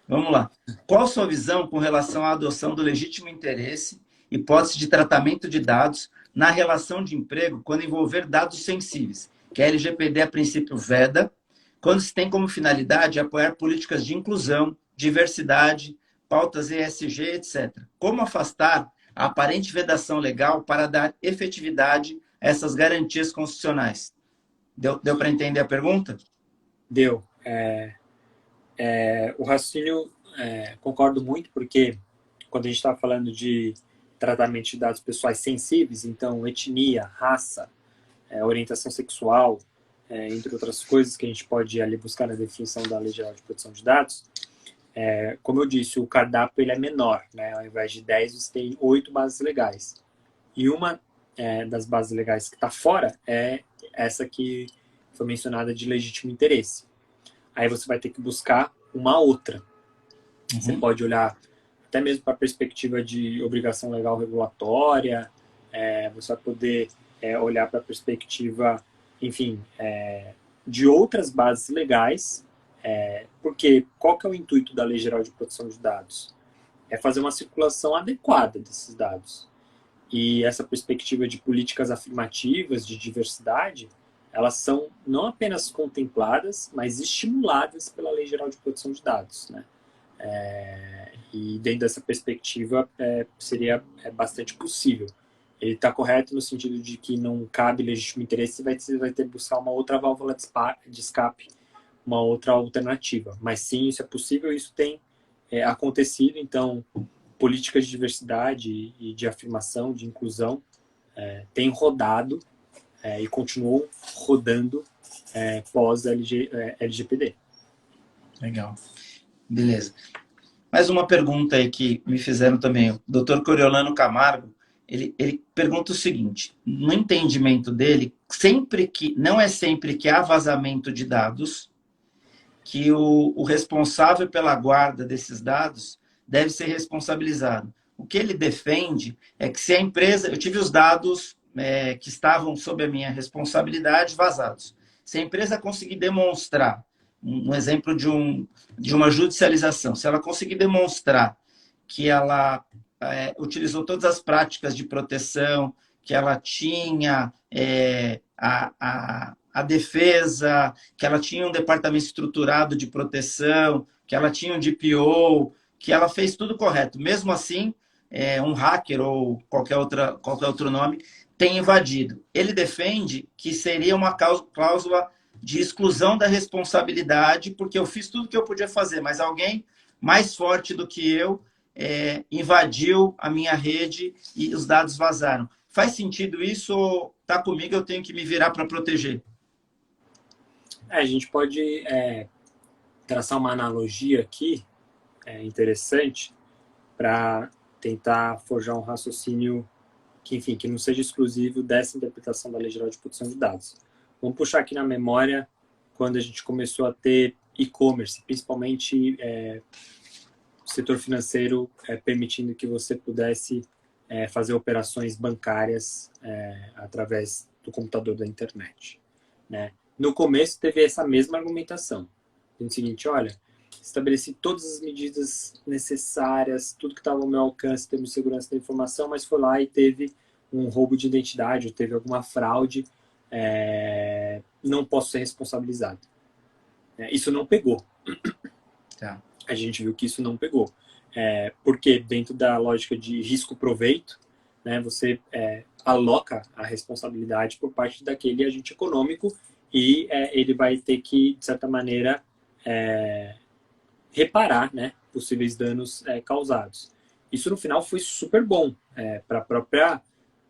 Vamos lá. Qual a sua visão com relação à adoção do legítimo interesse, hipótese de tratamento de dados, na relação de emprego quando envolver dados sensíveis, que a LGPD, a princípio, veda, quando se tem como finalidade apoiar políticas de inclusão, diversidade, pautas ESG, etc. Como afastar a aparente vedação legal para dar efetividade a essas garantias constitucionais? Deu para entender a pergunta? Deu. O raciocínio, concordo muito, porque quando a gente está falando de tratamento de dados pessoais sensíveis, então etnia, raça, orientação sexual, entre outras coisas que a gente pode ali buscar na definição da Lei Geral de Proteção de Dados, como eu disse, o cardápio ele é menor, né? Ao invés de 10, você tem 8 bases legais. E uma das bases legais que está fora é essa que foi mencionada de legítimo interesse. Aí você vai ter que buscar uma outra. Uhum. Você pode olhar até mesmo para a perspectiva de obrigação legal regulatória, você vai poder olhar para a perspectiva, enfim, de outras bases legais, porque qual que é o intuito da Lei Geral de Proteção de Dados? É fazer uma circulação adequada desses dados. E essa perspectiva de políticas afirmativas, de diversidade, elas são não apenas contempladas, mas estimuladas pela Lei Geral de Proteção de Dados, né? E dentro dessa perspectiva seria bastante possível. Ele está correto no sentido de que não cabe legítimo interesse, você vai ter que buscar uma outra válvula de escape, uma outra alternativa. Mas sim, isso é possível, isso tem acontecido. Então, políticas de diversidade e de afirmação, de inclusão, têm rodado e continuam rodando pós-LGPD. Legal. Beleza. Mais uma pergunta aí que me fizeram também. O Dr. Coriolano Camargo, ele pergunta o seguinte: no entendimento dele, não é sempre que há vazamento de dados, que o responsável pela guarda desses dados deve ser responsabilizado. O que ele defende é que se a empresa... Eu tive os dados que estavam sob a minha responsabilidade vazados. Se a empresa conseguir demonstrar, um exemplo de uma judicialização, se ela conseguir demonstrar que ela utilizou todas as práticas de proteção, que ela tinha a defesa, que ela tinha um departamento estruturado de proteção, que ela tinha um DPO, que ela fez tudo correto. Mesmo assim, um hacker ou qualquer outro nome tem invadido. Ele defende que seria uma cláusula de exclusão da responsabilidade, porque eu fiz tudo o que eu podia fazer, mas alguém mais forte do que eu invadiu a minha rede e os dados vazaram. Faz sentido isso ou está comigo, eu tenho que me virar para proteger? A gente pode traçar uma analogia aqui interessante para tentar forjar um raciocínio que, enfim, que não seja exclusivo dessa interpretação da Lei Geral de Proteção de Dados. Vamos puxar aqui na memória quando a gente começou a ter e-commerce, principalmente o setor financeiro permitindo que você pudesse fazer operações bancárias através do computador da internet, né? No começo teve essa mesma argumentação. No seguinte, olha, estabeleci todas as medidas necessárias, tudo que estava ao meu alcance em termos de segurança da informação, mas foi lá e teve um roubo de identidade, ou teve alguma fraude, não posso ser responsabilizado. Isso não pegou. Tá. A gente viu que isso não pegou. Porque dentro da lógica de risco-proveito, né, você aloca a responsabilidade por parte daquele agente econômico e ele vai ter que, de certa maneira, reparar, né, possíveis danos causados. Isso, no final, foi super bom para a própria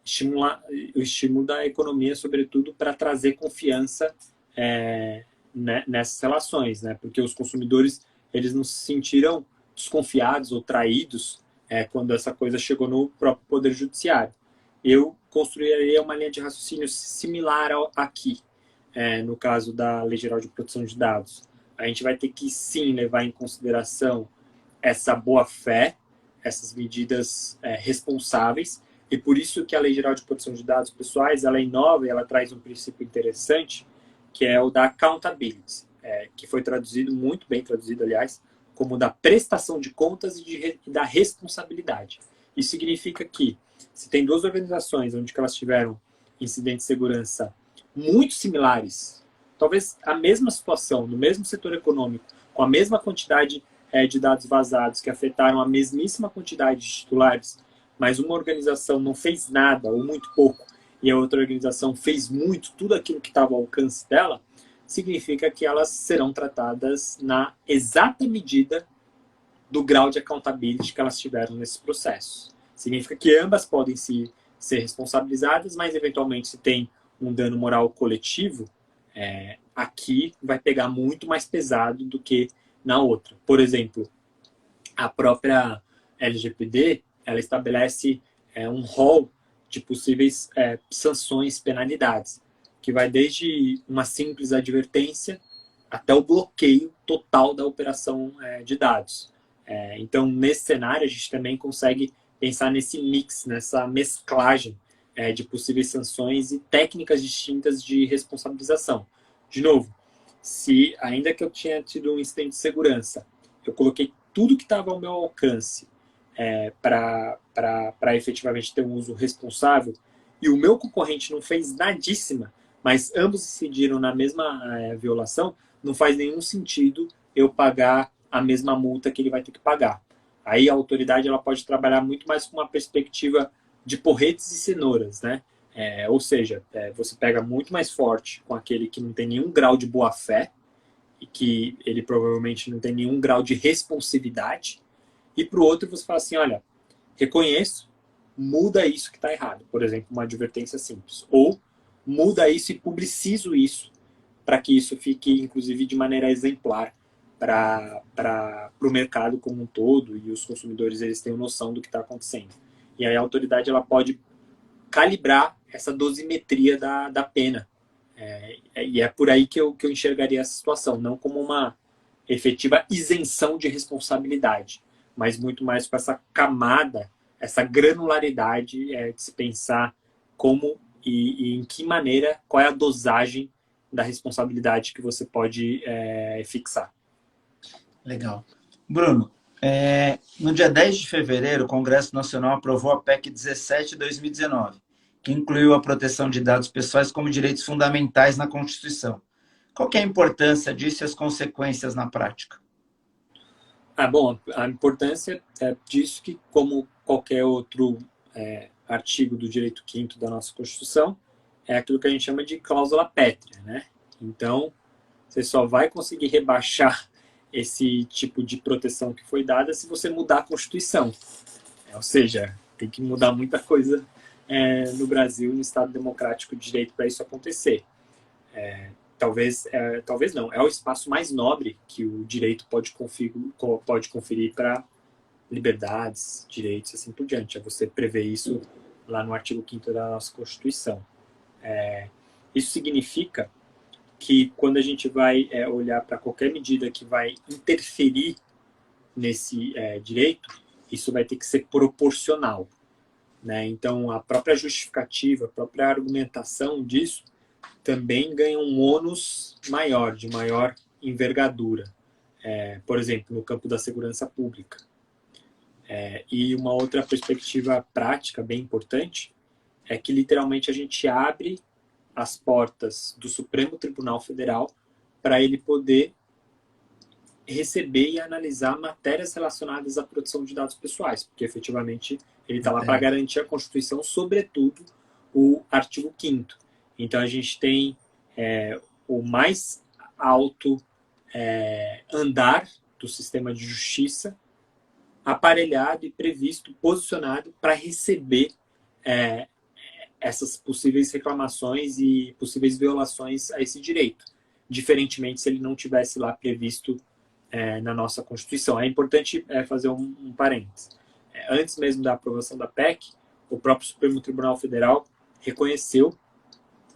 estimular o estímulo da economia, sobretudo para trazer confiança nessas relações, né? Porque os consumidores eles não se sentiram desconfiados ou traídos quando essa coisa chegou no próprio Poder Judiciário. Eu construiria uma linha de raciocínio similar aqui, no caso da Lei Geral de Proteção de Dados. A gente vai ter que, sim, levar em consideração essa boa-fé, essas medidas responsáveis, e por isso que a Lei Geral de Proteção de Dados Pessoais, ela inova e ela traz um princípio interessante, que é o da accountability, que foi traduzido, muito bem traduzido, aliás, como da prestação de contas e da responsabilidade. Isso significa que, se tem duas organizações onde elas tiveram incidentes de segurança muito similares, talvez a mesma situação, no mesmo setor econômico, com a mesma quantidade de dados vazados que afetaram a mesmíssima quantidade de titulares, mas uma organização não fez nada ou muito pouco e a outra organização fez muito, tudo aquilo que estava ao alcance dela, significa que elas serão tratadas na exata medida do grau de accountability que elas tiveram nesse processo. Significa que ambas podem ser responsabilizadas, mas eventualmente se tem um dano moral coletivo, aqui vai pegar muito mais pesado do que na outra. Por exemplo, a própria LGPD, ela estabelece um rol de possíveis sanções, penalidades, que vai desde uma simples advertência até o bloqueio total da operação de dados. Então, nesse cenário, a gente também consegue pensar nesse mix, nessa mesclagem de possíveis sanções e técnicas distintas de responsabilização. De novo, se ainda que eu tinha tido um incidente de segurança, eu coloquei tudo que estava ao meu alcance para efetivamente ter um uso responsável, e o meu concorrente não fez nadíssima, mas ambos incidiram na mesma violação, não faz nenhum sentido eu pagar a mesma multa que ele vai ter que pagar. Aí a autoridade ela pode trabalhar muito mais com uma perspectiva de porretes e cenouras, né? Ou seja, você pega muito mais forte com aquele que não tem nenhum grau de boa-fé e que ele provavelmente não tem nenhum grau de responsividade, e para o outro você fala assim, olha, reconheço, muda isso que está errado. Por exemplo, uma advertência simples. Ou muda isso e publicizo isso para que isso fique, inclusive, de maneira exemplar para o mercado como um todo e os consumidores eles tenham noção do que está acontecendo. E aí a autoridade ela pode calibrar essa dosimetria da pena. E é por aí que eu enxergaria essa situação, não como uma efetiva isenção de responsabilidade, mas muito mais com essa camada, essa granularidade de se pensar como e em que maneira, qual é a dosagem da responsabilidade que você pode fixar. Legal. Bruno, no dia 10 de fevereiro, o Congresso Nacional aprovou a PEC 17 de 2019, que incluiu a proteção de dados pessoais como direitos fundamentais na Constituição. Qual que é a importância disso e as consequências na prática? Bom, a importância disso que, como qualquer outro artigo do direito quinto da nossa Constituição, é aquilo que a gente chama de cláusula pétrea, né? Então, você só vai conseguir rebaixar esse tipo de proteção que foi dada se você mudar a Constituição. Ou seja, tem que mudar muita coisa no Brasil, no Estado Democrático de Direito, para isso acontecer. Talvez não, é o espaço mais nobre que o direito pode conferir para liberdades, direitos e assim por diante. É você prever isso lá no artigo 5º da nossa Constituição. Isso significa que quando a gente vai olhar para qualquer medida que vai interferir nesse direito, isso vai ter que ser proporcional, né? Então, a própria justificativa, a própria argumentação disso também ganha um ônus maior, de maior envergadura. Por exemplo, no campo da segurança pública. E uma outra perspectiva prática bem importante é que, literalmente, a gente abre as portas do Supremo Tribunal Federal para ele poder receber e analisar matérias relacionadas à proteção de dados pessoais, porque efetivamente ele está lá para garantir a Constituição, sobretudo o artigo 5º. Então a gente tem o mais alto andar do sistema de justiça, aparelhado e previsto, posicionado para receber essas possíveis reclamações e possíveis violações a esse direito, diferentemente se ele não tivesse lá previsto na nossa Constituição. É importante fazer um parênteses. Antes mesmo da aprovação da PEC, o próprio Supremo Tribunal Federal reconheceu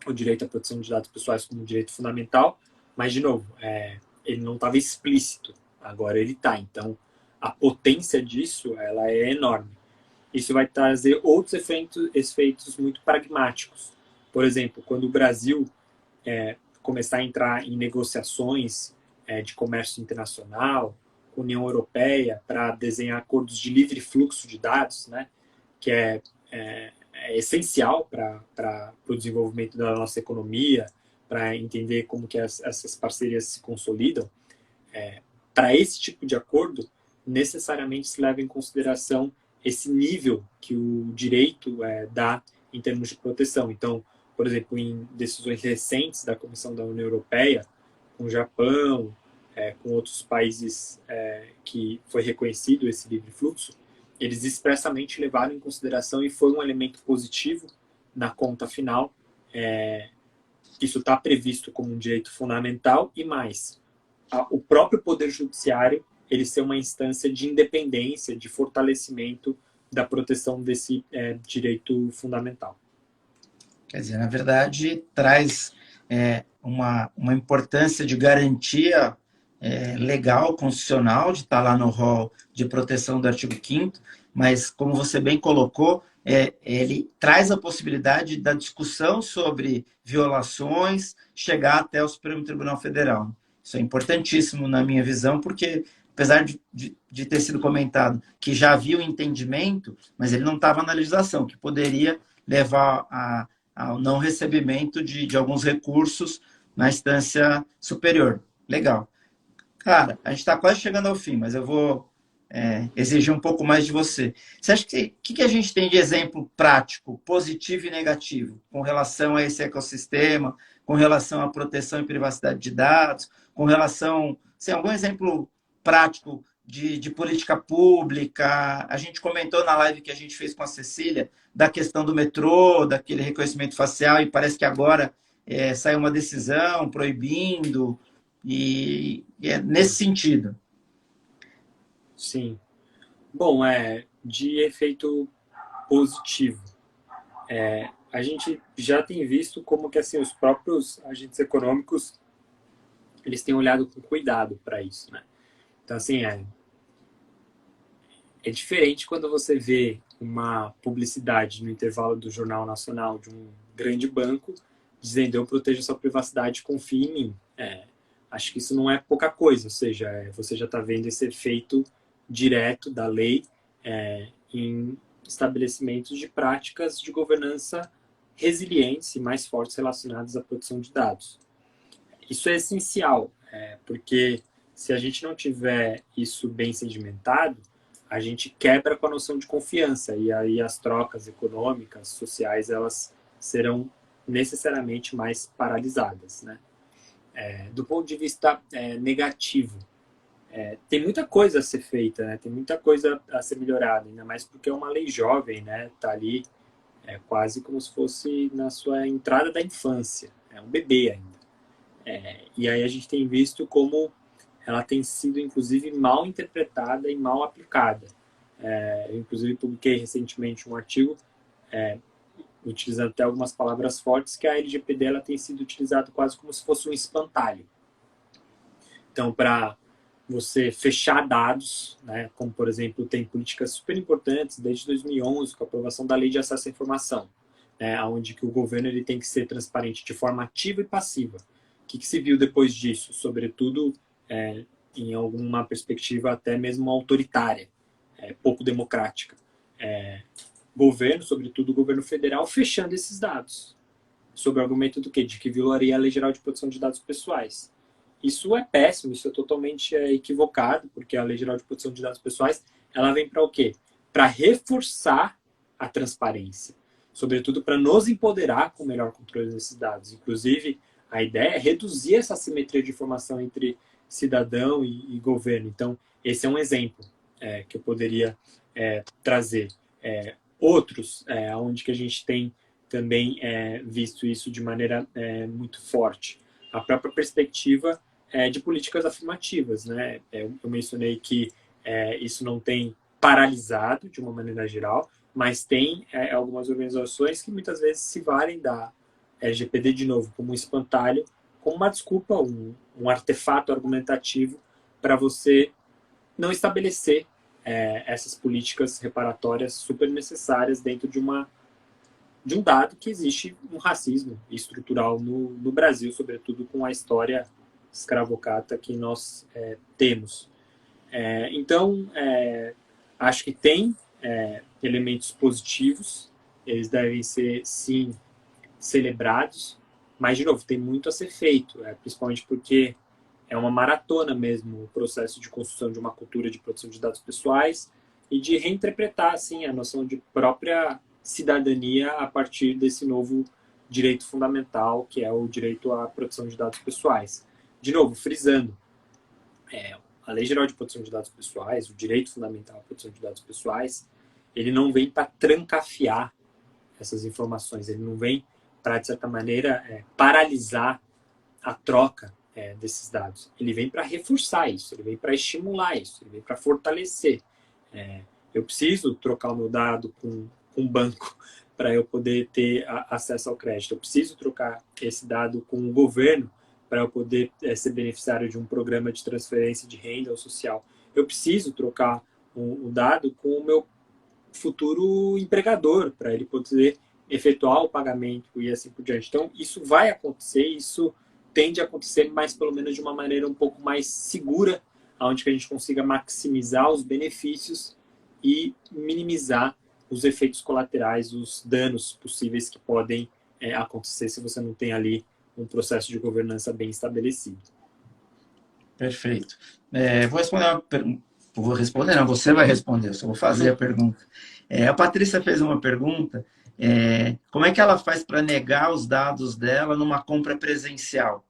o direito à proteção de dados pessoais como um direito fundamental, mas, de novo, ele não estava explícito, agora ele está. Então, a potência disso ela é enorme. Isso vai trazer outros efeitos muito pragmáticos. Por exemplo, quando o Brasil começar a entrar em negociações de comércio internacional, União Europeia, para desenhar acordos de livre fluxo de dados, né, que é essencial para o desenvolvimento da nossa economia, para entender como que essas parcerias se consolidam. Para esse tipo de acordo, necessariamente se leva em consideração esse nível que o direito dá em termos de proteção. Então, por exemplo, em decisões recentes da Comissão da União Europeia, com o Japão, com outros países que foi reconhecido esse livre fluxo, eles expressamente levaram em consideração e foi um elemento positivo na conta final. Isso está previsto como um direito fundamental e mais, o próprio Poder Judiciário ele ser uma instância de independência, de fortalecimento da proteção desse direito fundamental. Quer dizer, na verdade, traz uma importância de garantia legal, constitucional, de estar lá no rol de proteção do artigo 5º, mas, como você bem colocou, ele traz a possibilidade da discussão sobre violações chegar até o Supremo Tribunal Federal. Isso é importantíssimo na minha visão, porque, apesar de ter sido comentado que já havia o entendimento, mas ele não estava na legislação, que poderia levar ao não recebimento de alguns recursos na instância superior. Legal. Cara, a gente está quase chegando ao fim, mas eu vou exigir um pouco mais de você. Você acha que a gente tem de exemplo prático, positivo e negativo, com relação a esse ecossistema, com relação à proteção e privacidade de dados, com relação... algum exemplo prático de política pública? A gente comentou na live que a gente fez com a Cecília da questão do metrô, daquele reconhecimento facial, e parece que agora saiu uma decisão proibindo, e é nesse sentido. Sim. Bom, de efeito positivo. A gente já tem visto como que assim, os próprios agentes econômicos eles têm olhado com cuidado para isso, né? Então, assim, é diferente quando você vê uma publicidade no intervalo do Jornal Nacional de um grande banco dizendo eu protejo sua privacidade, confie em mim. Acho que isso não é pouca coisa, ou seja, você já está vendo esse efeito direto da lei em estabelecimentos de práticas de governança resilientes e mais fortes relacionadas à proteção de dados. Isso é essencial, porque se a gente não tiver isso bem sedimentado, a gente quebra com a noção de confiança e aí as trocas econômicas, sociais, elas serão necessariamente mais paralisadas, né? Do ponto de vista negativo, tem muita coisa a ser feita, né? Tem muita coisa a ser melhorada, ainda mais porque é uma lei jovem, né? Tá ali quase como se fosse na sua entrada da infância, é um bebê ainda. E aí a gente tem visto como ela tem sido, inclusive, mal interpretada e mal aplicada. Eu, inclusive, publiquei recentemente um artigo utilizando até algumas palavras fortes, que a LGPD ela tem sido utilizada quase como se fosse um espantalho. Então, para você fechar dados, né, como, por exemplo, tem políticas super importantes desde 2011, com a aprovação da Lei de Acesso à Informação, onde que o governo ele tem que ser transparente de forma ativa e passiva. O que se viu depois disso? Sobretudo, em alguma perspectiva até mesmo autoritária, pouco democrática. Governo, sobretudo o governo federal, fechando esses dados. Sob o argumento do quê? De que violaria a Lei Geral de Proteção de Dados Pessoais. Isso é péssimo, isso é totalmente equivocado, porque a Lei Geral de Proteção de Dados Pessoais, ela vem para o quê? Para reforçar a transparência. Sobretudo para nos empoderar com o melhor controle desses dados. Inclusive, A ideia é reduzir essa assimetria de informação entre cidadão e governo. Então, esse é um exemplo que eu poderia trazer. Outros, onde que a gente tem também visto isso de maneira muito forte. A própria perspectiva de políticas afirmativas, né? Eu mencionei que isso não tem paralisado de uma maneira geral, mas tem algumas organizações que muitas vezes se valem da LGPD de novo como um espantalho, como uma desculpa, um artefato argumentativo para você não estabelecer essas políticas reparatórias super necessárias dentro de um dado que existe um racismo estrutural no Brasil, sobretudo com a história escravocrata que nós temos. Então, acho que tem elementos positivos, eles devem ser, sim, celebrados, mas, de novo, tem muito a ser feito, principalmente porque é uma maratona mesmo o processo de construção de uma cultura de proteção de dados pessoais e de reinterpretar assim, a noção de própria cidadania a partir desse novo direito fundamental, que é o direito à proteção de dados pessoais. De novo, frisando, a Lei Geral de Proteção de Dados Pessoais, o direito fundamental à proteção de dados pessoais, ele não vem para trancafiar essas informações, ele não vem para, de certa maneira, paralisar a troca desses dados. Ele vem para reforçar isso, ele vem para estimular isso, ele vem para fortalecer. Eu preciso trocar o meu dado com um banco para eu poder ter acesso ao crédito. Eu preciso trocar esse dado com o governo para eu poder ser beneficiário de um programa de transferência de renda ou social. Eu preciso trocar o dado com o meu futuro empregador para ele poder efetuar o pagamento e assim por diante. Então, isso vai acontecer, isso tende a acontecer, mas pelo menos de uma maneira um pouco mais segura, onde que a gente consiga maximizar os benefícios e minimizar os efeitos colaterais, os danos possíveis que podem acontecer se você não tem ali um processo de governança bem estabelecido. Perfeito. Vou responder uma pergunta. Vou responder, não, você vai responder, eu só vou fazer a pergunta. A Patrícia fez uma pergunta, como é que ela faz para negar os dados dela numa compra presencial?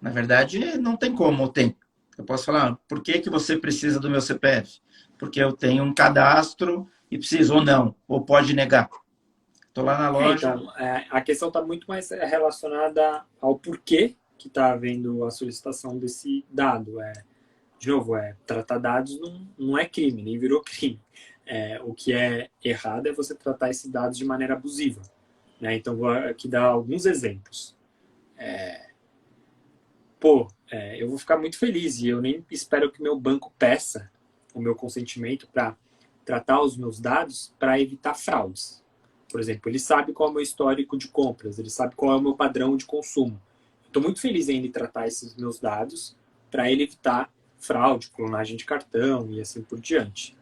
Na verdade, não tem como, ou tem. Eu posso falar, por que você precisa do meu CPF? Porque eu tenho um cadastro e preciso, ou não, ou pode negar. Estou lá na loja. Então, a questão está muito mais relacionada ao porquê que está havendo a solicitação desse dado. De novo, tratar dados não é crime, nem virou crime. O que é errado é você tratar esses dados de maneira abusiva. Né? Então, vou aqui dar alguns exemplos. Eu vou ficar muito feliz e eu nem espero que meu banco peça o meu consentimento para tratar os meus dados para evitar fraudes. Por exemplo, ele sabe qual é o meu histórico de compras, ele sabe qual é o meu padrão de consumo. Estou muito feliz em ele tratar esses meus dados para ele evitar fraude, clonagem de cartão e assim por diante.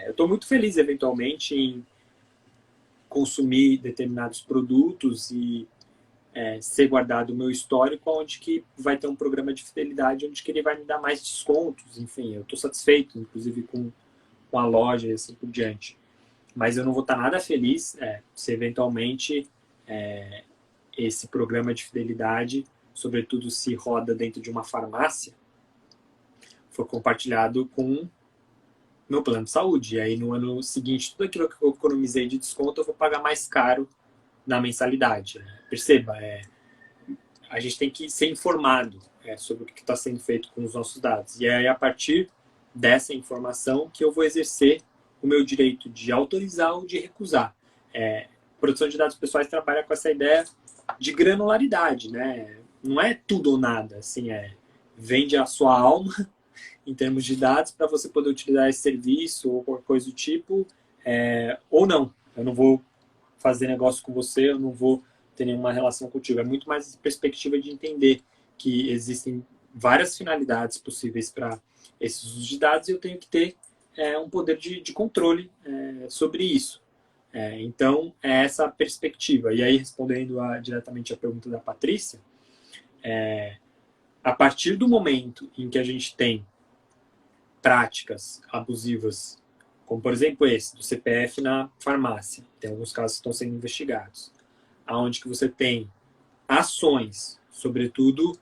Eu estou muito feliz, eventualmente, em consumir determinados produtos e ser guardado o meu histórico, onde que vai ter um programa de fidelidade, onde que ele vai me dar mais descontos. Enfim, eu estou satisfeito, inclusive, com a loja e assim por diante. Mas eu não vou estar nada feliz se, eventualmente, esse programa de fidelidade, sobretudo se roda dentro de uma farmácia, for compartilhado com meu plano de saúde. E aí, no ano seguinte, tudo aquilo que eu economizei de desconto, eu vou pagar mais caro na mensalidade. Perceba, a gente tem que ser informado sobre o que está sendo feito com os nossos dados. E é a partir dessa informação que eu vou exercer o meu direito de autorizar ou de recusar. Produção de dados pessoais trabalha com essa ideia de granularidade, né? Não é tudo ou nada, assim, vende a sua alma em termos de dados para você poder utilizar esse serviço ou qualquer coisa do tipo, ou não. Eu não vou fazer negócio com você, eu não vou ter nenhuma relação contigo. É muito mais perspectiva de entender que existem várias finalidades possíveis para esses usos de dados e eu tenho que ter um poder de controle sobre isso. Então, é essa perspectiva. E aí, respondendo diretamente a pergunta da Patrícia, a partir do momento em que a gente tem práticas abusivas, como por exemplo esse, do CPF na farmácia, tem alguns casos que estão sendo investigados, aonde que você tem ações sobretudo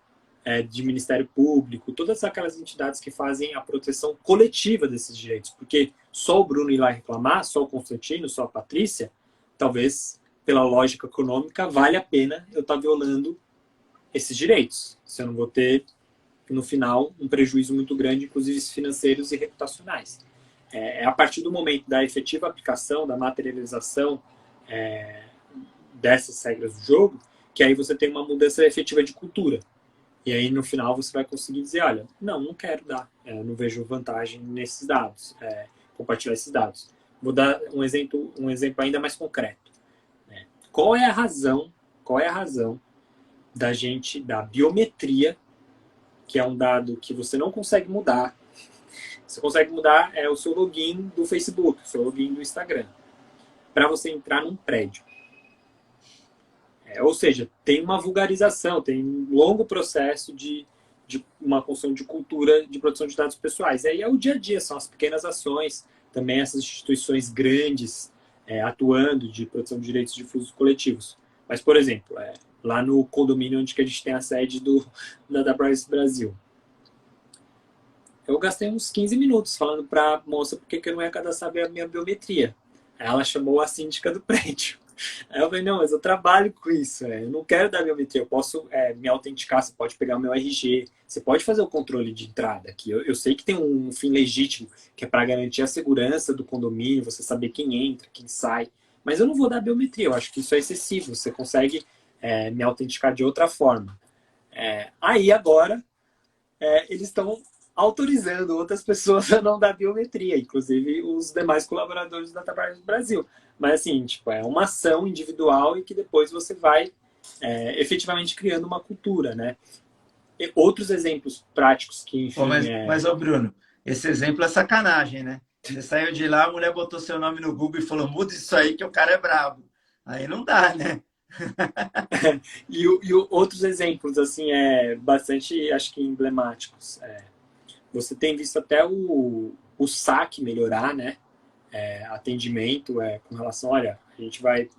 de Ministério Público, todas aquelas entidades que fazem a proteção coletiva desses direitos, porque só o Bruno ir lá reclamar, só o Constantino, só a Patrícia, talvez, pela lógica econômica, vale a pena eu estar violando esses direitos, se eu não vou ter, no final, um prejuízo muito grande, inclusive financeiros e reputacionais. É a partir do momento da efetiva aplicação, da materialização dessas regras do jogo, que aí você tem uma mudança efetiva de cultura. E aí, no final, você vai conseguir dizer, olha, não quero dar, não vejo vantagem nesses dados, compartilhar esses dados. Vou dar um exemplo ainda mais concreto. Qual é a razão da biometria, que é um dado que você não consegue mudar? Você consegue mudar o seu login do Facebook, o seu login do Instagram, para você entrar num prédio. Ou seja, tem uma vulgarização, tem um longo processo de uma construção de cultura de produção de dados pessoais. E aí é o dia a dia, são as pequenas ações, também essas instituições grandes atuando de produção de direitos difusos coletivos. Mas, por exemplo, lá no condomínio onde que a gente tem a sede da Privacy Brasil, eu gastei uns 15 minutos falando para a moça por que eu não ia cadastrar a minha biometria. Ela chamou a síndica do prédio. Aí eu falei, não, mas eu trabalho com isso, eu não quero dar biometria, eu posso me autenticar, você pode pegar o meu RG, você pode fazer o controle de entrada aqui. Eu sei que tem um fim legítimo, que é para garantir a segurança do condomínio, você saber quem entra, quem sai, mas eu não vou dar biometria, eu acho que isso é excessivo, você consegue me autenticar de outra forma. Aí agora, eles estão autorizando outras pessoas a não dar biometria, inclusive os demais colaboradores da Tavares do Brasil. Mas assim, é uma ação individual e que depois você vai efetivamente criando uma cultura, né? E outros exemplos práticos que, enfim... Mas, Bruno, esse exemplo é sacanagem, né? Você saiu de lá, a mulher botou seu nome no Google e falou, muda isso aí que o cara é brabo. Aí não dá, né? e outros exemplos, assim, bastante, acho que emblemáticos. Você tem visto até o saque melhorar, né? Atendimento com relação, olha, a gente vai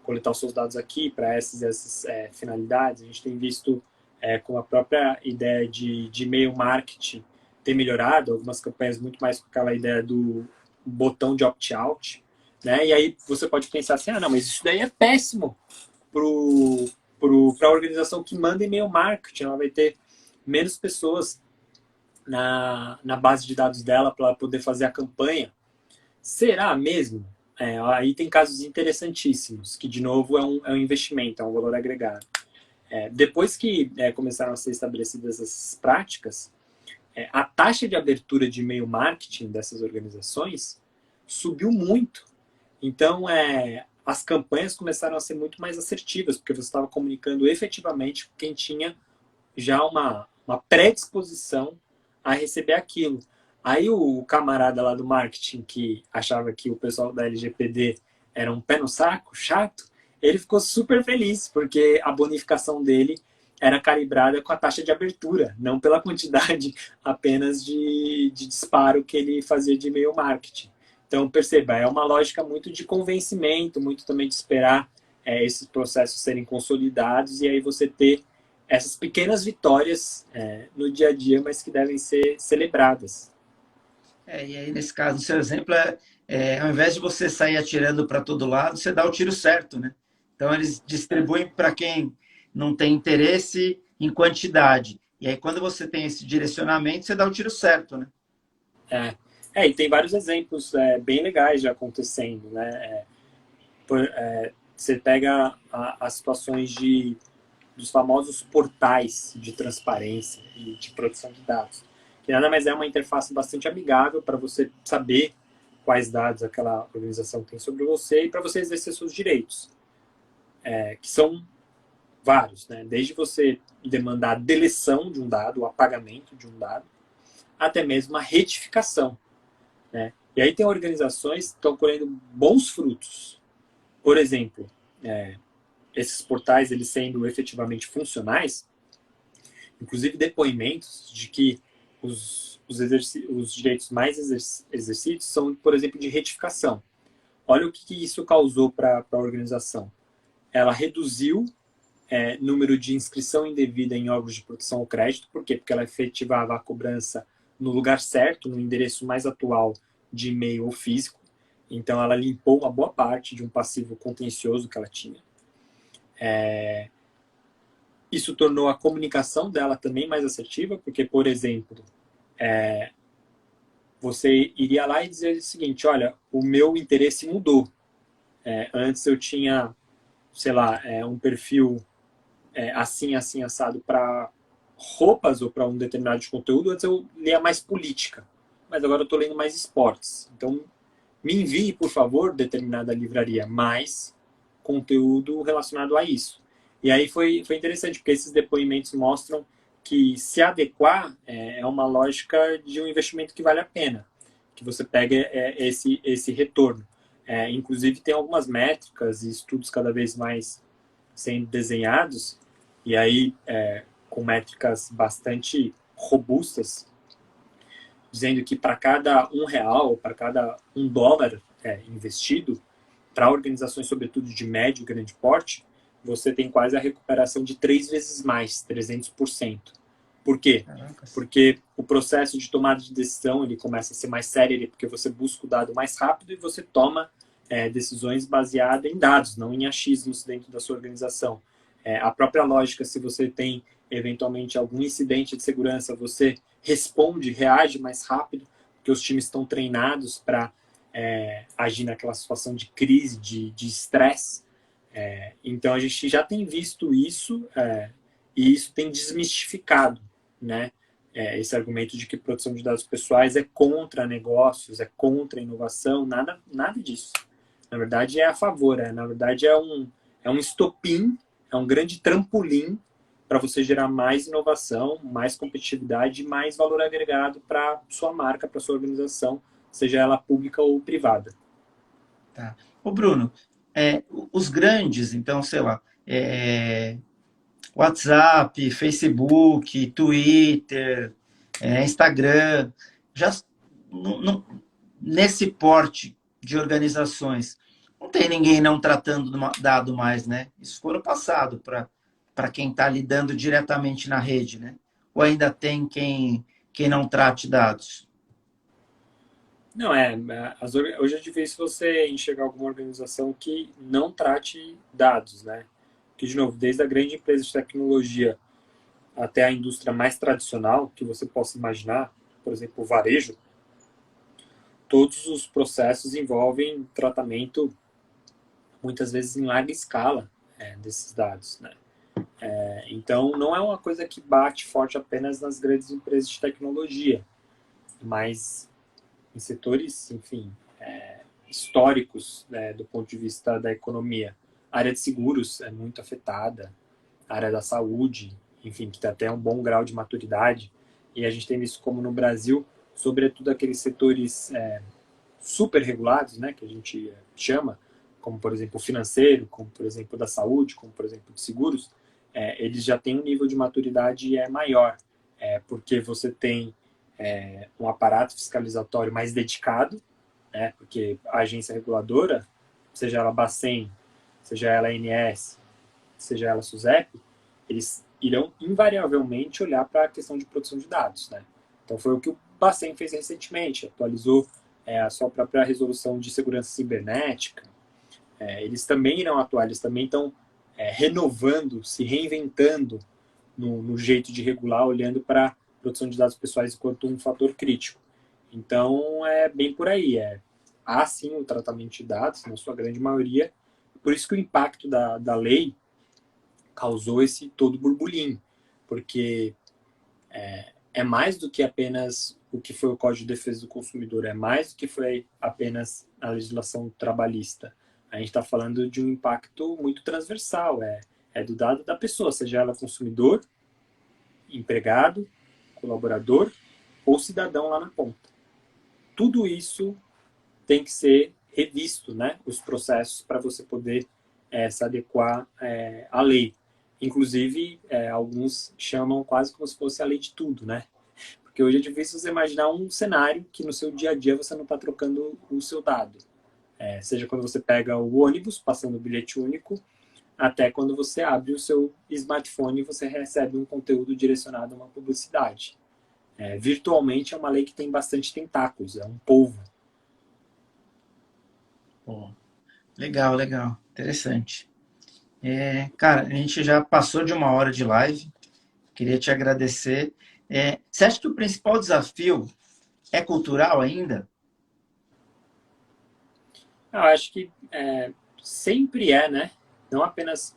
coletar os seus dados aqui para essas finalidades. A gente tem visto com a própria ideia de e-mail marketing ter melhorado, algumas campanhas muito mais com aquela ideia do botão de opt-out, né? E aí você pode pensar assim, não, mas isso daí é péssimo para a organização que manda e-mail marketing, ela vai ter menos pessoas na base de dados dela para poder fazer a campanha. Será mesmo? Aí tem casos interessantíssimos, que de novo é um investimento, é um valor agregado. Depois que começaram a ser estabelecidas essas práticas, a taxa de abertura de e-mail marketing dessas organizações subiu muito. Então, as campanhas começaram a ser muito mais assertivas, porque você estava comunicando efetivamente com quem tinha já uma predisposição a receber aquilo. Aí o camarada lá do marketing, que achava que o pessoal da LGPD era um pé no saco, chato, ele ficou super feliz, porque a bonificação dele era calibrada com a taxa de abertura, não pela quantidade apenas de disparo que ele fazia de e-mail marketing. Então, perceba, é uma lógica muito de convencimento, muito também de esperar esses processos serem consolidados e aí você ter essas pequenas vitórias no dia a dia, mas que devem ser celebradas. E aí, nesse caso, o seu exemplo ao invés de você sair atirando para todo lado, você dá o tiro certo, né? Então, eles distribuem para quem não tem interesse em quantidade. E aí, quando você tem esse direcionamento, você dá o tiro certo, né? E tem vários exemplos bem legais já acontecendo, né? Você pega as situações dos famosos portais de transparência e de produção de dados, que nada mais é uma interface bastante amigável para você saber quais dados aquela organização tem sobre você e para você exercer seus direitos, que são vários, né? Desde você demandar a deleção de um dado, o apagamento de um dado, até mesmo a retificação, né? E aí tem organizações que estão colhendo bons frutos. Por exemplo, esses portais, eles sendo efetivamente funcionais, inclusive depoimentos de que os direitos mais exercidos são, por exemplo, de retificação. Olha o que isso causou para a organização. Ela reduziu número de inscrição indevida em órgãos de proteção ao crédito. Por quê? Porque ela efetivava a cobrança no lugar certo, no endereço mais atual de e-mail ou físico. Então, ela limpou uma boa parte de um passivo contencioso que ela tinha. Isso tornou a comunicação dela também mais assertiva, porque, por exemplo, você iria lá e dizer o seguinte: olha, o meu interesse mudou. Antes eu tinha, sei lá, um perfil assim, assim, assado para roupas ou para um determinado de conteúdo. Antes eu lia mais política, mas agora eu estou lendo mais esportes. Então, me envie, por favor, determinada livraria, mais conteúdo relacionado a isso. E aí foi interessante, porque esses depoimentos mostram que se adequar é uma lógica de um investimento que vale a pena, que você pega esse retorno. Inclusive, tem algumas métricas e estudos cada vez mais sendo desenhados, e aí com métricas bastante robustas, dizendo que para cada R$ 1, para cada $1 investido, para organizações, sobretudo de médio e grande porte, você tem quase a recuperação de 3 vezes mais, 300%. Por quê? Caracas. Porque o processo de tomada de decisão ele começa a ser mais sério, porque você busca o dado mais rápido e você toma decisões baseadas em dados, não em achismos dentro da sua organização. A própria lógica, se você tem eventualmente algum incidente de segurança, você responde, reage mais rápido, porque os times estão treinados para agir naquela situação de crise, de estresse. Então a gente já tem visto isso e isso tem desmistificado, né? Esse argumento de que proteção de dados pessoais é contra negócios, é contra inovação, nada disso. Na verdade é a favor, na verdade é um estopim, é um grande trampolim para você gerar mais inovação, mais competitividade e mais valor agregado para sua marca, para sua organização, seja ela pública ou privada. Tá. Ô, Bruno, os grandes, então, sei lá, WhatsApp, Facebook, Twitter, Instagram, já nesse porte de organizações, não tem ninguém não tratando dado mais, né? Isso foi no passado, para quem está lidando diretamente na rede, né? Ou ainda tem quem não trate dados? Não, hoje é difícil você enxergar alguma organização que não trate dados, né? Que, de novo, desde a grande empresa de tecnologia até a indústria mais tradicional que você possa imaginar, por exemplo, o varejo, todos os processos envolvem tratamento, muitas vezes em larga escala, desses dados, né? Então, não é uma coisa que bate forte apenas nas grandes empresas de tecnologia, mas em setores, enfim, históricos, né, do ponto de vista da economia. A área de seguros é muito afetada, a área da saúde, enfim, que tem até um bom grau de maturidade, e a gente tem visto como no Brasil, sobretudo aqueles setores super regulados, né, que a gente chama, como, por exemplo, o financeiro, como, por exemplo, da saúde, como, por exemplo, de seguros, eles já têm um nível de maturidade maior, porque você tem um aparato fiscalizatório mais dedicado, né, porque a agência reguladora, seja ela Bacen, seja ela ANS, seja ela SUSEP, eles irão invariavelmente olhar para a questão de proteção de dados, né? Então foi o que o Bacen fez recentemente, atualizou a sua própria resolução de segurança cibernética. Eles também irão atuar, eles também estão renovando, se reinventando no jeito de regular, olhando para a proteção de dados pessoais enquanto um fator crítico. Então, é bem por aí. Há, sim, o tratamento de dados, na sua grande maioria. Por isso que o impacto da lei causou esse todo burburinho. Porque é mais do que apenas o que foi o Código de Defesa do Consumidor, é mais do que foi apenas a legislação trabalhista. A gente está falando de um impacto muito transversal, do dado da pessoa, seja ela consumidor, empregado, colaborador ou cidadão lá na ponta. Tudo isso tem que ser revisto, né? Os processos para você poder se adequar à lei. Inclusive, alguns chamam quase como se fosse a lei de tudo, né? Porque hoje é difícil você imaginar um cenário que no seu dia a dia você não está trocando o seu dado. Seja quando você pega o ônibus, passando o bilhete único, até quando você abre o seu smartphone e você recebe um conteúdo direcionado a uma publicidade. Virtualmente é uma lei que tem bastante tentáculos, é um polvo. Pô, legal, legal. Interessante. Cara, a gente já passou de 1 hora de live. Queria te agradecer. Você acha que o principal desafio é cultural ainda? Eu acho que sempre né? Não apenas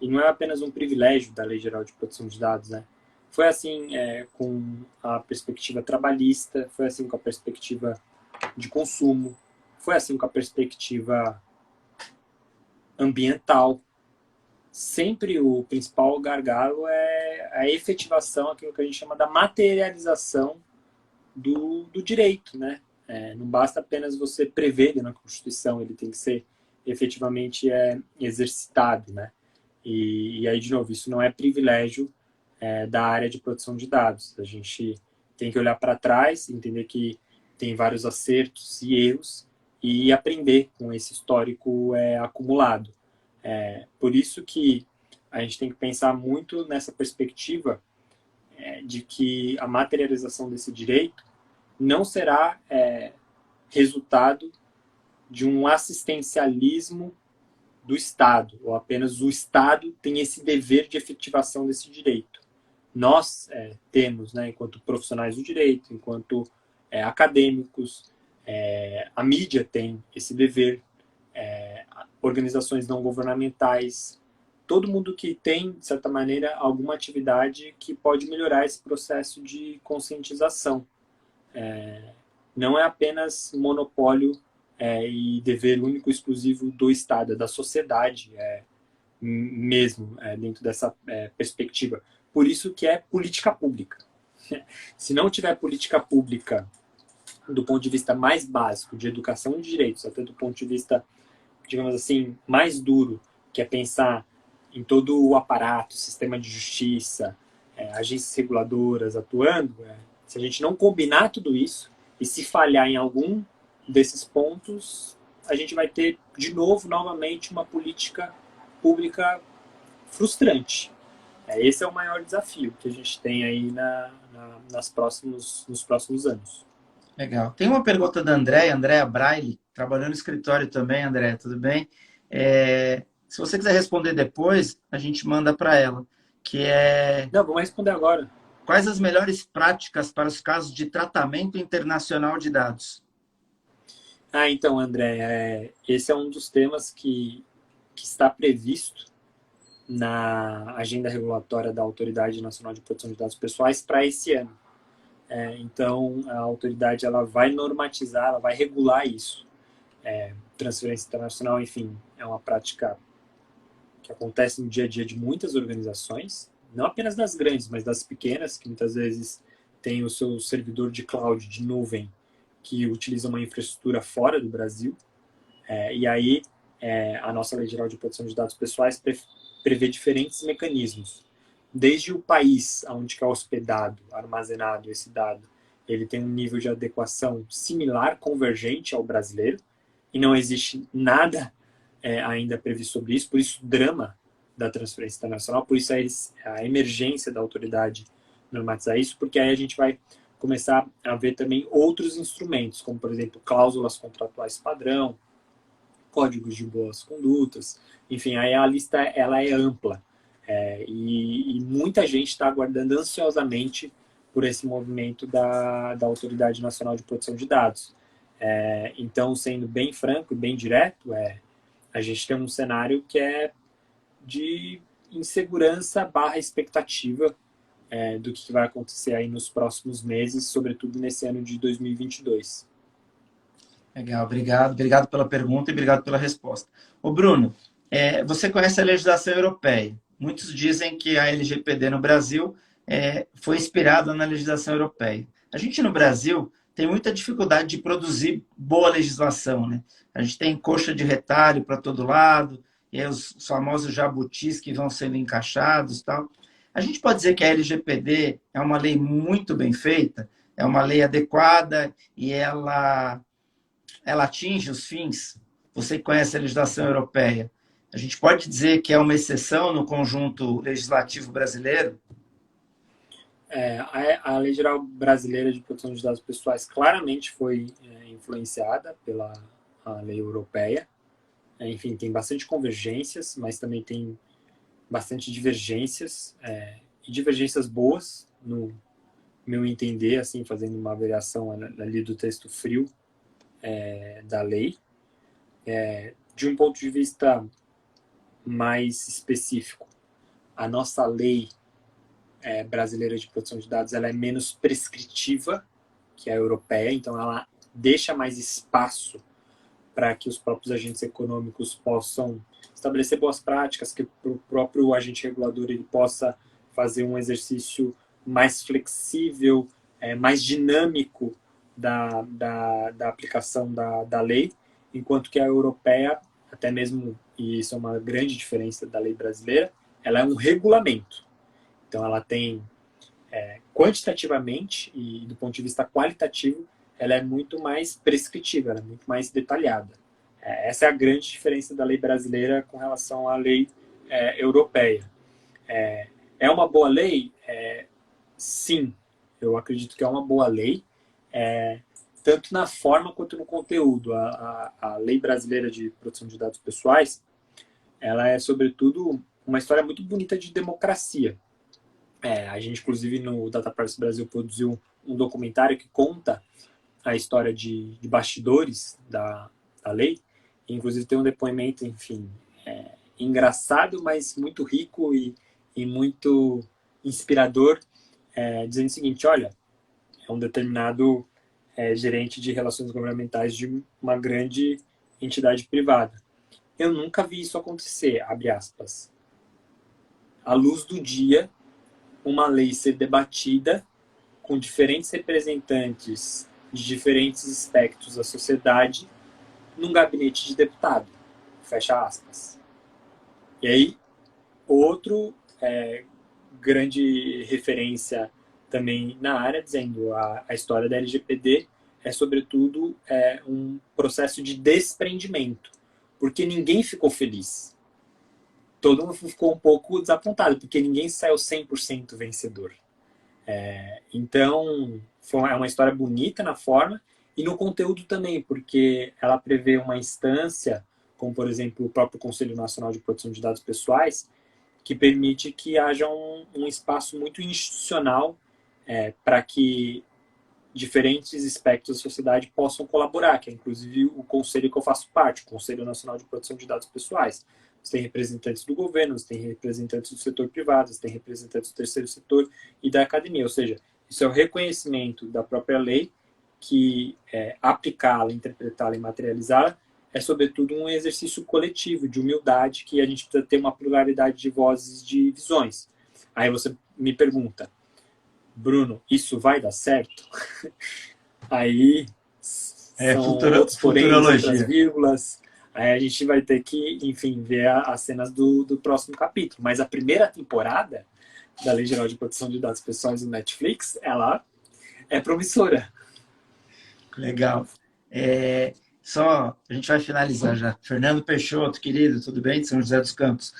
e não é apenas um privilégio da Lei Geral de Proteção de Dados, né? Foi assim com a perspectiva trabalhista, foi assim com a perspectiva de consumo, foi assim com a perspectiva ambiental. Sempre o principal gargalo é a efetivação, aquilo que a gente chama da materialização do direito, né? Não basta apenas você prever na Constituição, ele tem que ser efetivamente exercitado, né? E aí, de novo, isso não é privilégio da área de proteção de dados. A gente tem que olhar para trás, entender que tem vários acertos e erros e aprender com esse histórico acumulado. Por isso que a gente tem que pensar muito nessa perspectiva de que a materialização desse direito não será resultado de um assistencialismo do Estado, ou apenas o Estado tem esse dever de efetivação desse direito. Nós temos, né, enquanto profissionais do direito, enquanto acadêmicos, a mídia tem esse dever, organizações não governamentais, todo mundo que tem, de certa maneira, alguma atividade que pode melhorar esse processo de conscientização. Não é apenas monopólio e dever único e exclusivo do Estado, é da sociedade mesmo, dentro dessa perspectiva. Por isso que é política pública. Se não tiver política pública do ponto de vista mais básico, de educação de direitos, até do ponto de vista, digamos assim, mais duro, que é pensar em todo o aparato, sistema de justiça, agências reguladoras atuando, se a gente não combinar tudo isso e se falhar em algum desses pontos, a gente vai ter, de novo, novamente, uma política pública frustrante. Esse é o maior desafio que a gente tem aí nos próximos anos. Legal. Tem uma pergunta da Andréa Braille, trabalhando no escritório também, André, tudo bem? Se você quiser responder depois, a gente manda para ela, que é... Não, vamos responder agora. Quais as melhores práticas para os casos de tratamento internacional de dados? Então, André, esse é um dos temas que está previsto na agenda regulatória da Autoridade Nacional de Proteção de Dados Pessoais para esse ano. Então, a autoridade ela vai normatizar, ela vai regular isso. Transferência internacional, enfim, é uma prática que acontece no dia a dia de muitas organizações, não apenas das grandes, mas das pequenas, que muitas vezes têm o seu servidor de cloud, de nuvem, que utiliza uma infraestrutura fora do Brasil. E aí, a nossa Lei Geral de Proteção de Dados Pessoais prevê diferentes mecanismos. Desde o país onde é hospedado, armazenado esse dado, ele tem um nível de adequação similar, convergente ao brasileiro, e não existe nada ainda previsto sobre isso, por isso o drama da transferência internacional, por isso a emergência da autoridade normatizar isso, porque aí a gente vai começar a ver também outros instrumentos, como, por exemplo, cláusulas contratuais padrão, códigos de boas condutas, enfim, aí a lista ela é ampla. E muita gente está aguardando ansiosamente por esse movimento da Autoridade Nacional de Proteção de Dados. Então, sendo bem franco e bem direto, a gente tem um cenário que é de insegurança / expectativa do que vai acontecer aí nos próximos meses, sobretudo nesse ano de 2022. Legal, obrigado. Obrigado pela pergunta e obrigado pela resposta. Ô Bruno, você conhece a legislação europeia. Muitos dizem que a LGPD no Brasil foi inspirada na legislação europeia. A gente no Brasil tem muita dificuldade de produzir boa legislação, né? A gente tem coxa de retalho para todo lado, e aí os famosos jabutis que vão sendo encaixados e tal. A gente pode dizer que a LGPD é uma lei muito bem feita, é uma lei adequada e ela atinge os fins. Você que conhece a legislação europeia, A gente pode dizer que é uma exceção no conjunto legislativo brasileiro? A Lei Geral Brasileira de Proteção de Dados Pessoais claramente foi influenciada pela a lei europeia. Enfim, tem bastante convergências, mas também tem bastante divergências, e divergências boas, no meu entender, assim, fazendo uma avaliação ali do texto frio da lei. De um ponto de vista mais específico, a nossa lei brasileira de proteção de dados ela é menos prescritiva que a europeia, então ela deixa mais espaço para que os próprios agentes econômicos possam estabelecer boas práticas, que o próprio agente regulador ele possa fazer um exercício mais flexível, mais dinâmico da aplicação da lei, enquanto que a europeia, até mesmo, e isso é uma grande diferença da lei brasileira, ela é um regulamento. Então, ela tem, quantitativamente e do ponto de vista qualitativo, ela é muito mais prescritiva, ela é muito mais detalhada. Essa é a grande diferença da lei brasileira com relação à lei europeia. É uma boa lei? Sim, eu acredito que é uma boa lei, tanto na forma quanto no conteúdo. A lei brasileira de proteção de dados pessoais, ela é, sobretudo, uma história muito bonita de democracia. A gente, inclusive, no Data Privacy Brasil produziu um documentário que conta a história de bastidores da lei. Inclusive tem um depoimento, enfim, engraçado, mas muito rico e muito inspirador, dizendo o seguinte: olha, é um determinado gerente de relações governamentais de uma grande entidade privada. Eu nunca vi isso acontecer, abre aspas. À luz do dia, uma lei ser debatida com diferentes representantes de diferentes aspectos da sociedade num gabinete de deputado, fecha aspas. E aí, outro grande referência também na área, dizendo a história da LGPD sobretudo, um processo de desprendimento, porque ninguém ficou feliz. Todo mundo ficou um pouco desapontado, porque ninguém saiu 100% vencedor. Então, é uma história bonita na forma e no conteúdo também, porque ela prevê uma instância, como, por exemplo, o próprio Conselho Nacional de Proteção de Dados Pessoais, que permite que haja um espaço muito institucional para que diferentes aspectos da sociedade possam colaborar, que é inclusive o conselho que eu faço parte, o Conselho Nacional de Proteção de Dados Pessoais. Você tem representantes do governo, você tem representantes do setor privado, você tem representantes do terceiro setor e da academia. Ou seja, isso é o reconhecimento da própria lei, que aplicá-la, interpretá-la e materializá-la é, sobretudo, um exercício coletivo de humildade, que a gente precisa ter uma pluralidade de vozes, de visões. Aí você me pergunta: Bruno, isso vai dar certo? Aí são outros poréns, outras vírgulas. Aí a gente vai ter que, enfim, ver as cenas do próximo capítulo. Mas a primeira temporada da Lei Geral de Proteção de Dados Pessoais do Netflix, ela é promissora. Legal. Só, a gente vai finalizar já. Fernando Peixoto, querido, tudo bem? De São José dos Campos.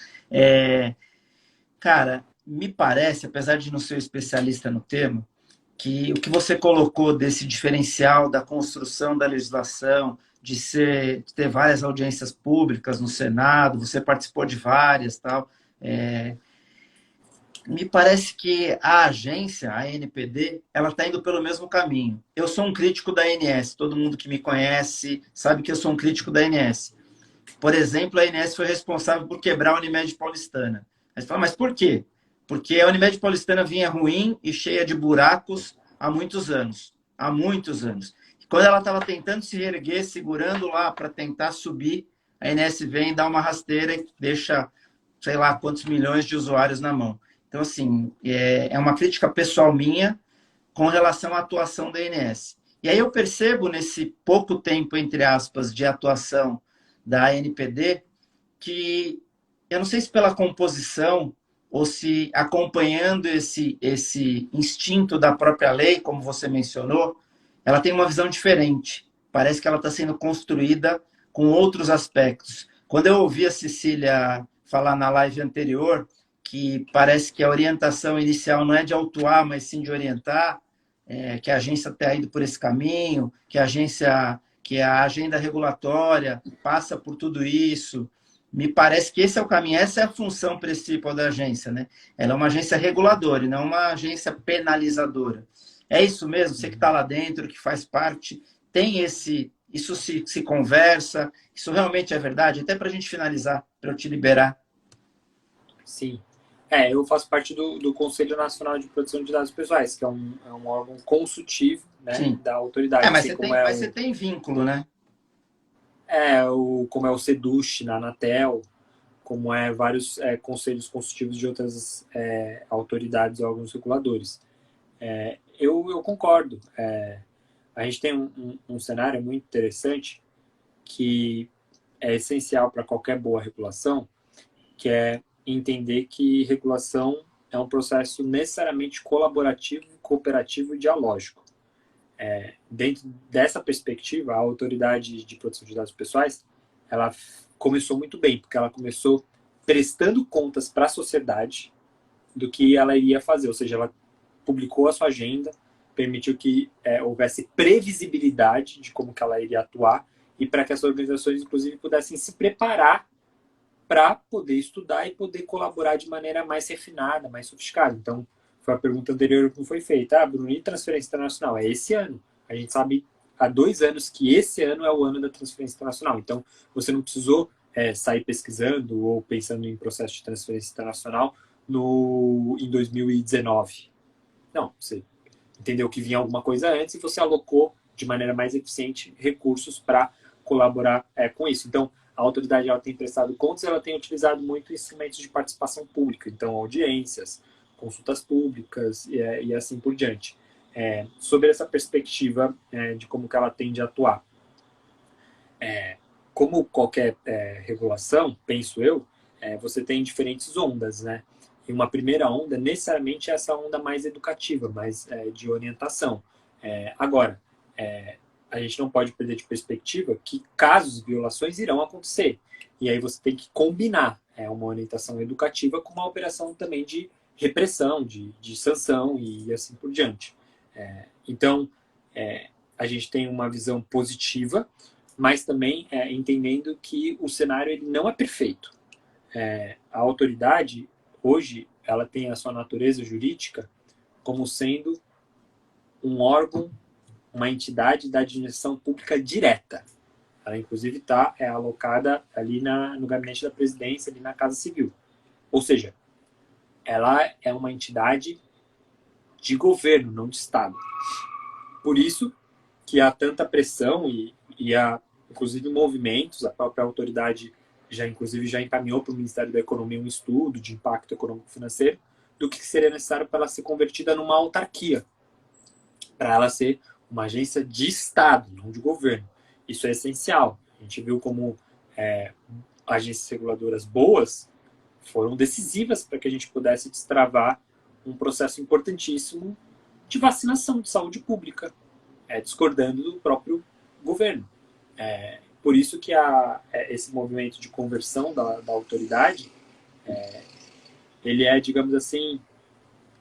Cara, me parece, apesar de não ser especialista no tema, que o que você colocou desse diferencial da construção da legislação, de ter várias audiências públicas no Senado, você participou de várias, tal, me parece que a agência, a ANPD, ela está indo pelo mesmo caminho. Eu sou um crítico da ANS, todo mundo que me conhece sabe que eu sou um crítico da ANS. Por exemplo, a ANS foi responsável por quebrar a Unimed Paulistana. Aí você fala, mas por quê? Porque a Unimed Paulistana vinha ruim e cheia de buracos há muitos anos. Há muitos anos. E quando ela estava tentando se reerguer, segurando lá para tentar subir, a ANS vem, dá uma rasteira e deixa, sei lá, quantos milhões de usuários na mão. Então, assim, é uma crítica pessoal minha com relação à atuação da ANS. E aí eu percebo, nesse pouco tempo, entre aspas, de atuação da ANPD, que eu não sei se pela composição ou se acompanhando esse instinto da própria lei, como você mencionou, ela tem uma visão diferente. Parece que ela está sendo construída com outros aspectos, Quando eu ouvi a Cecília falar na live anterior, que parece que a orientação inicial não é de autuar, mas sim de orientar, que a agência está indo por esse caminho, que a agenda regulatória passa por tudo isso. Me parece que esse é o caminho, essa é a função principal da agência, né? Ela é uma agência reguladora e não uma agência penalizadora. É isso mesmo? Você que está lá dentro, que faz parte, tem isso se conversa, isso realmente é verdade? Até para a gente finalizar, para eu te liberar. Sim. Eu faço parte do Conselho Nacional de Proteção de Dados Pessoais, que é um órgão consultivo, né, Sim. da autoridade, Mas assim como é mas você tem vínculo, né? como é o SEDUSH na Anatel, como é vários conselhos consultivos de outras autoridades e órgãos reguladores. Eu concordo. A gente tem um cenário muito interessante que é essencial para qualquer boa regulação, que é entender que regulação é um processo necessariamente colaborativo, cooperativo e dialógico. Dentro dessa perspectiva, a Autoridade de Proteção de Dados Pessoais, ela começou muito bem, porque ela começou prestando contas para a sociedade do que ela iria fazer, ou seja, ela publicou a sua agenda, permitiu que houvesse previsibilidade de como que ela iria atuar e para que as organizações, inclusive, pudessem se preparar para poder estudar e poder colaborar de maneira mais refinada, mais sofisticada. Então, foi a pergunta anterior que foi feita. Bruno, e transferência internacional? É esse ano. A gente sabe há 2 anos que esse ano é o ano da transferência internacional. Então, você não precisou sair pesquisando ou pensando em processo de transferência internacional em 2019. Não, você entendeu que vinha alguma coisa antes e você alocou de maneira mais eficiente recursos para colaborar com isso. Então, a autoridade ela tem prestado contas, ela tem utilizado muito instrumentos de participação pública, então audiências, consultas públicas e assim por diante. Sobre essa perspectiva de como que ela tende a atuar. Como qualquer regulação, penso eu, você tem diferentes ondas, né? E uma primeira onda, necessariamente, é essa onda mais educativa, mais de orientação. Agora, a gente não pode perder de perspectiva que casos de violações irão acontecer. E aí você tem que combinar uma orientação educativa com uma operação também de repressão, de sanção e assim por diante. Então, a gente tem uma visão positiva, mas também entendendo que o cenário ele não é perfeito. A autoridade, hoje, ela tem a sua natureza jurídica como sendo um órgão, uma entidade da administração pública direta. Ela, inclusive, está alocada ali no gabinete da presidência, ali na Casa Civil. Ou seja, ela é uma entidade de governo, não de Estado. Por isso que há tanta pressão e há, inclusive, movimentos. A própria autoridade inclusive, já encaminhou para o Ministério da Economia um estudo de impacto econômico-financeiro do que seria necessário para ela ser convertida numa autarquia, para ela ser uma agência de Estado, não de governo. Isso é essencial. A gente viu como agências reguladoras boas foram decisivas para que a gente pudesse destravar um processo importantíssimo de vacinação de saúde pública, discordando do próprio governo. Por isso que esse movimento de conversão da autoridade, ele digamos assim,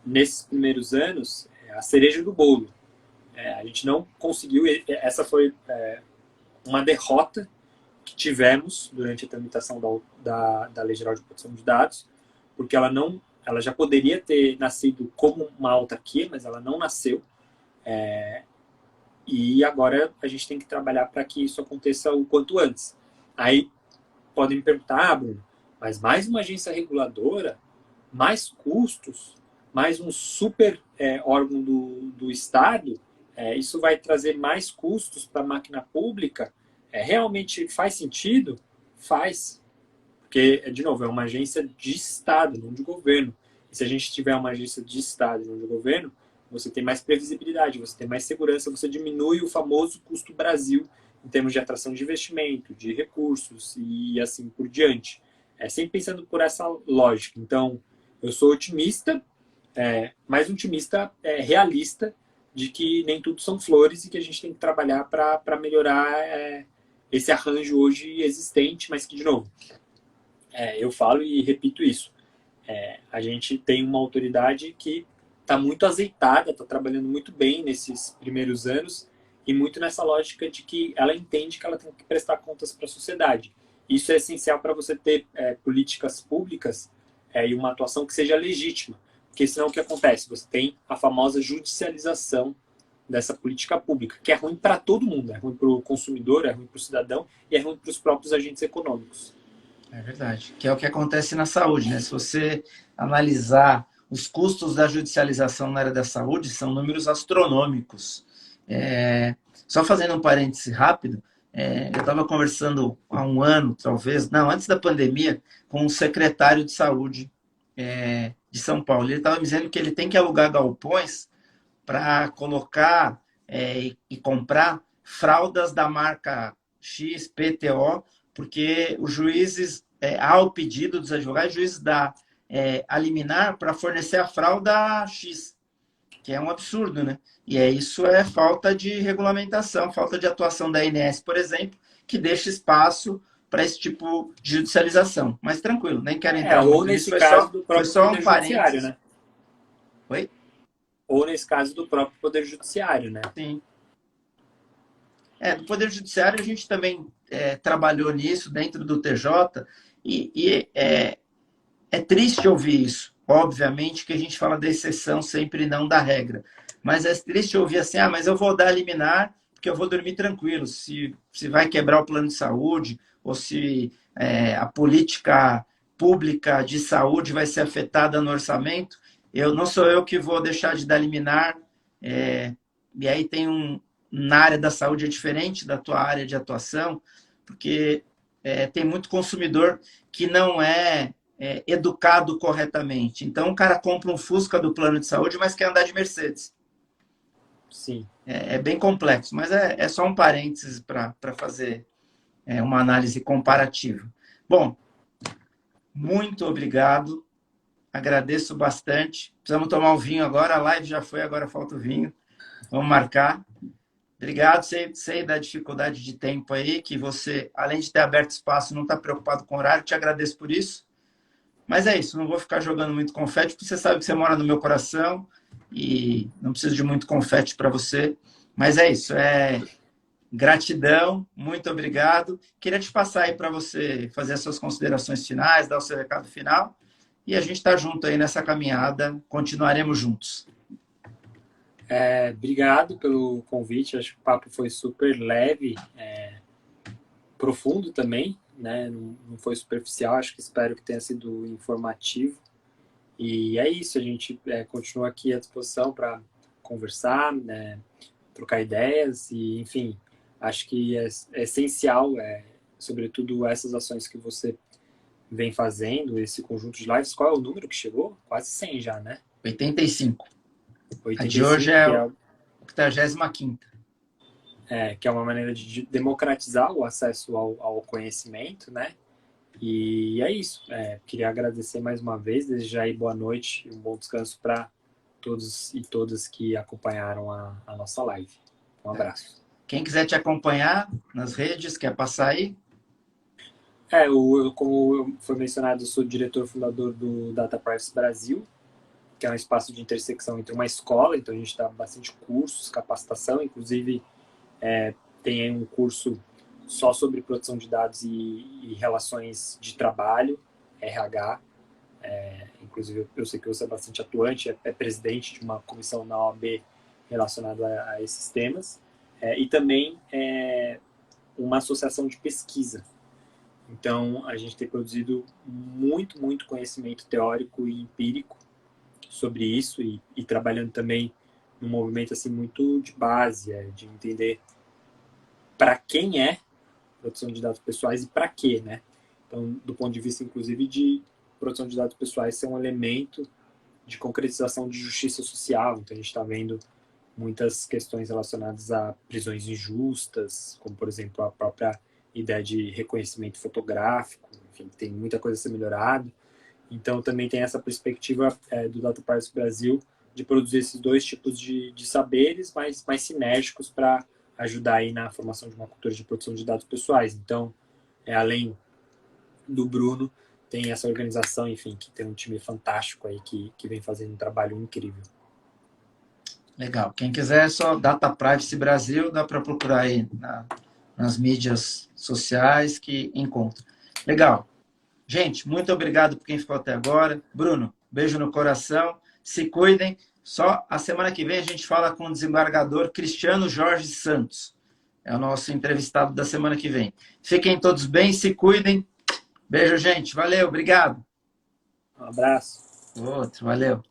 nesses primeiros anos, a cereja do bolo. A gente não conseguiu, essa foi uma derrota que tivemos durante a tramitação da Lei Geral de Proteção de Dados, porque ela já poderia ter nascido como uma autarquia, mas ela não nasceu. E agora a gente tem que trabalhar para que isso aconteça o quanto antes. Aí podem me perguntar, Bruno, mas mais uma agência reguladora, mais custos, mais um super órgão do Estado, isso vai trazer mais custos para a máquina pública? Realmente faz sentido? Faz. Porque, de novo, é uma agência de Estado, não de governo. E se a gente tiver uma agência de Estado, não de governo, você tem mais previsibilidade, você tem mais segurança, você diminui o famoso custo Brasil em termos de atração de investimento, de recursos e assim por diante. Sempre pensando por essa lógica. Então, eu sou otimista, mas um otimista realista de que nem tudo são flores e que a gente tem que trabalhar para melhorar esse arranjo hoje existente, mas que, de novo, eu falo e repito isso. A gente tem uma autoridade que está muito azeitada, está trabalhando muito bem nesses primeiros anos e muito nessa lógica de que ela entende que ela tem que prestar contas para a sociedade. Isso é essencial para você ter políticas públicas e uma atuação que seja legítima. Porque senão o que acontece? Você tem a famosa judicialização dessa política pública, que é ruim para todo mundo. É ruim para o consumidor, é ruim para o cidadão e é ruim para os próprios agentes econômicos. É verdade. Que é o que acontece na saúde, né? Se você analisar os custos da judicialização na área da saúde, são números astronômicos. Só fazendo um parêntese rápido, eu estava conversando há um ano, talvez, não, antes da pandemia, com um secretário de saúde de São Paulo. Ele estava me dizendo que ele tem que alugar galpões para colocar e comprar fraldas da marca X, PTO, porque os juízes, ao pedido dos advogados, os juízes dá a liminar para fornecer a fralda X, que é um absurdo, né? E isso é falta de regulamentação, falta de atuação da ANS, por exemplo, que deixa espaço para esse tipo de judicialização. Mas tranquilo, nem quero entrar Ou muito nisso, nesse caso do foi próprio só um Poder Judiciário, parênteses. né? Oi? Ou nesse caso do próprio Poder Judiciário, né? Sim. Do Poder Judiciário a gente também trabalhou nisso dentro do TJ e é triste ouvir isso. Obviamente que a gente fala da exceção sempre não da regra. Mas é triste ouvir assim, mas eu vou dar liminar porque eu vou dormir tranquilo. Se vai quebrar o plano de saúde ou se a política pública de saúde vai ser afetada no orçamento, não sou eu que vou deixar de dar liminar. E aí na área da saúde é diferente da tua área de atuação, porque tem muito consumidor que não é educado corretamente. Então, o cara compra um Fusca do plano de saúde, mas quer andar de Mercedes. Sim. É bem complexo, mas é só um parênteses para fazer uma análise comparativa. Bom, muito obrigado. Agradeço bastante. Precisamos tomar um vinho agora. A live já foi, agora falta o vinho. Vamos marcar. Obrigado. Sei da dificuldade de tempo aí, que você, além de ter aberto espaço, não está preocupado com o horário. Te agradeço por isso. Mas é isso, não vou ficar jogando muito confete, porque você sabe que você mora no meu coração e não preciso de muito confete para você. Mas é isso, gratidão, muito obrigado. Queria te passar aí para você fazer as suas considerações finais, dar o seu recado final. E a gente está junto aí nessa caminhada, continuaremos juntos. Obrigado pelo convite, acho que o papo foi super leve, profundo também, né? Não foi superficial, espero que tenha sido informativo. E é isso, a gente continua aqui à disposição para conversar, né? Trocar ideias e, enfim, acho que é essencial, sobretudo essas ações que você vem fazendo, esse conjunto de lives. Qual é o número que chegou? Quase 100 já, né? 85. 85, a de hoje é a a 85ª. Que é uma maneira de democratizar o acesso ao conhecimento, né? E é isso. Queria agradecer mais uma vez, desejar aí boa noite e um bom descanso para todos e todas que acompanharam a nossa live. Um abraço. Quem quiser te acompanhar nas redes, quer passar aí? Como foi mencionado, eu sou diretor fundador do Data Privacy Brasil, que é um espaço de intersecção entre uma escola, então a gente dá bastante cursos, capacitação, inclusive tem aí um curso só sobre proteção de dados e relações de trabalho, RH. Inclusive, eu sei que você é bastante atuante, é presidente de uma comissão na OAB relacionada a esses temas, e também uma associação de pesquisa. Então, a gente tem produzido muito, muito conhecimento teórico e empírico sobre isso e trabalhando também num movimento assim muito de base, de entender para quem é proteção de dados pessoais e para quê, né? Então, do ponto de vista, inclusive, de proteção de dados pessoais ser um elemento de concretização de justiça social. Então, a gente está vendo muitas questões relacionadas a prisões injustas, como, por exemplo, a própria ideia de reconhecimento fotográfico. Enfim, tem muita coisa a ser melhorada. Então, também tem essa perspectiva do Data Privacy Brasil de produzir esses dois tipos de saberes mais sinérgicos para ajudar aí na formação de uma cultura de proteção de dados pessoais. Então, além do Bruno, tem essa organização, enfim, que tem um time fantástico aí que vem fazendo um trabalho incrível. Legal. Quem quiser, é só Data Privacy Brasil, dá para procurar aí nas mídias sociais que encontra. Legal. Gente, muito obrigado por quem ficou até agora. Bruno, beijo no coração. Se cuidem. Só a semana que vem a gente fala com o desembargador Cristiano Jorge Santos. É o nosso entrevistado da semana que vem. Fiquem todos bem, se cuidem. Beijo, gente. Valeu, obrigado. Um abraço. Outro, valeu.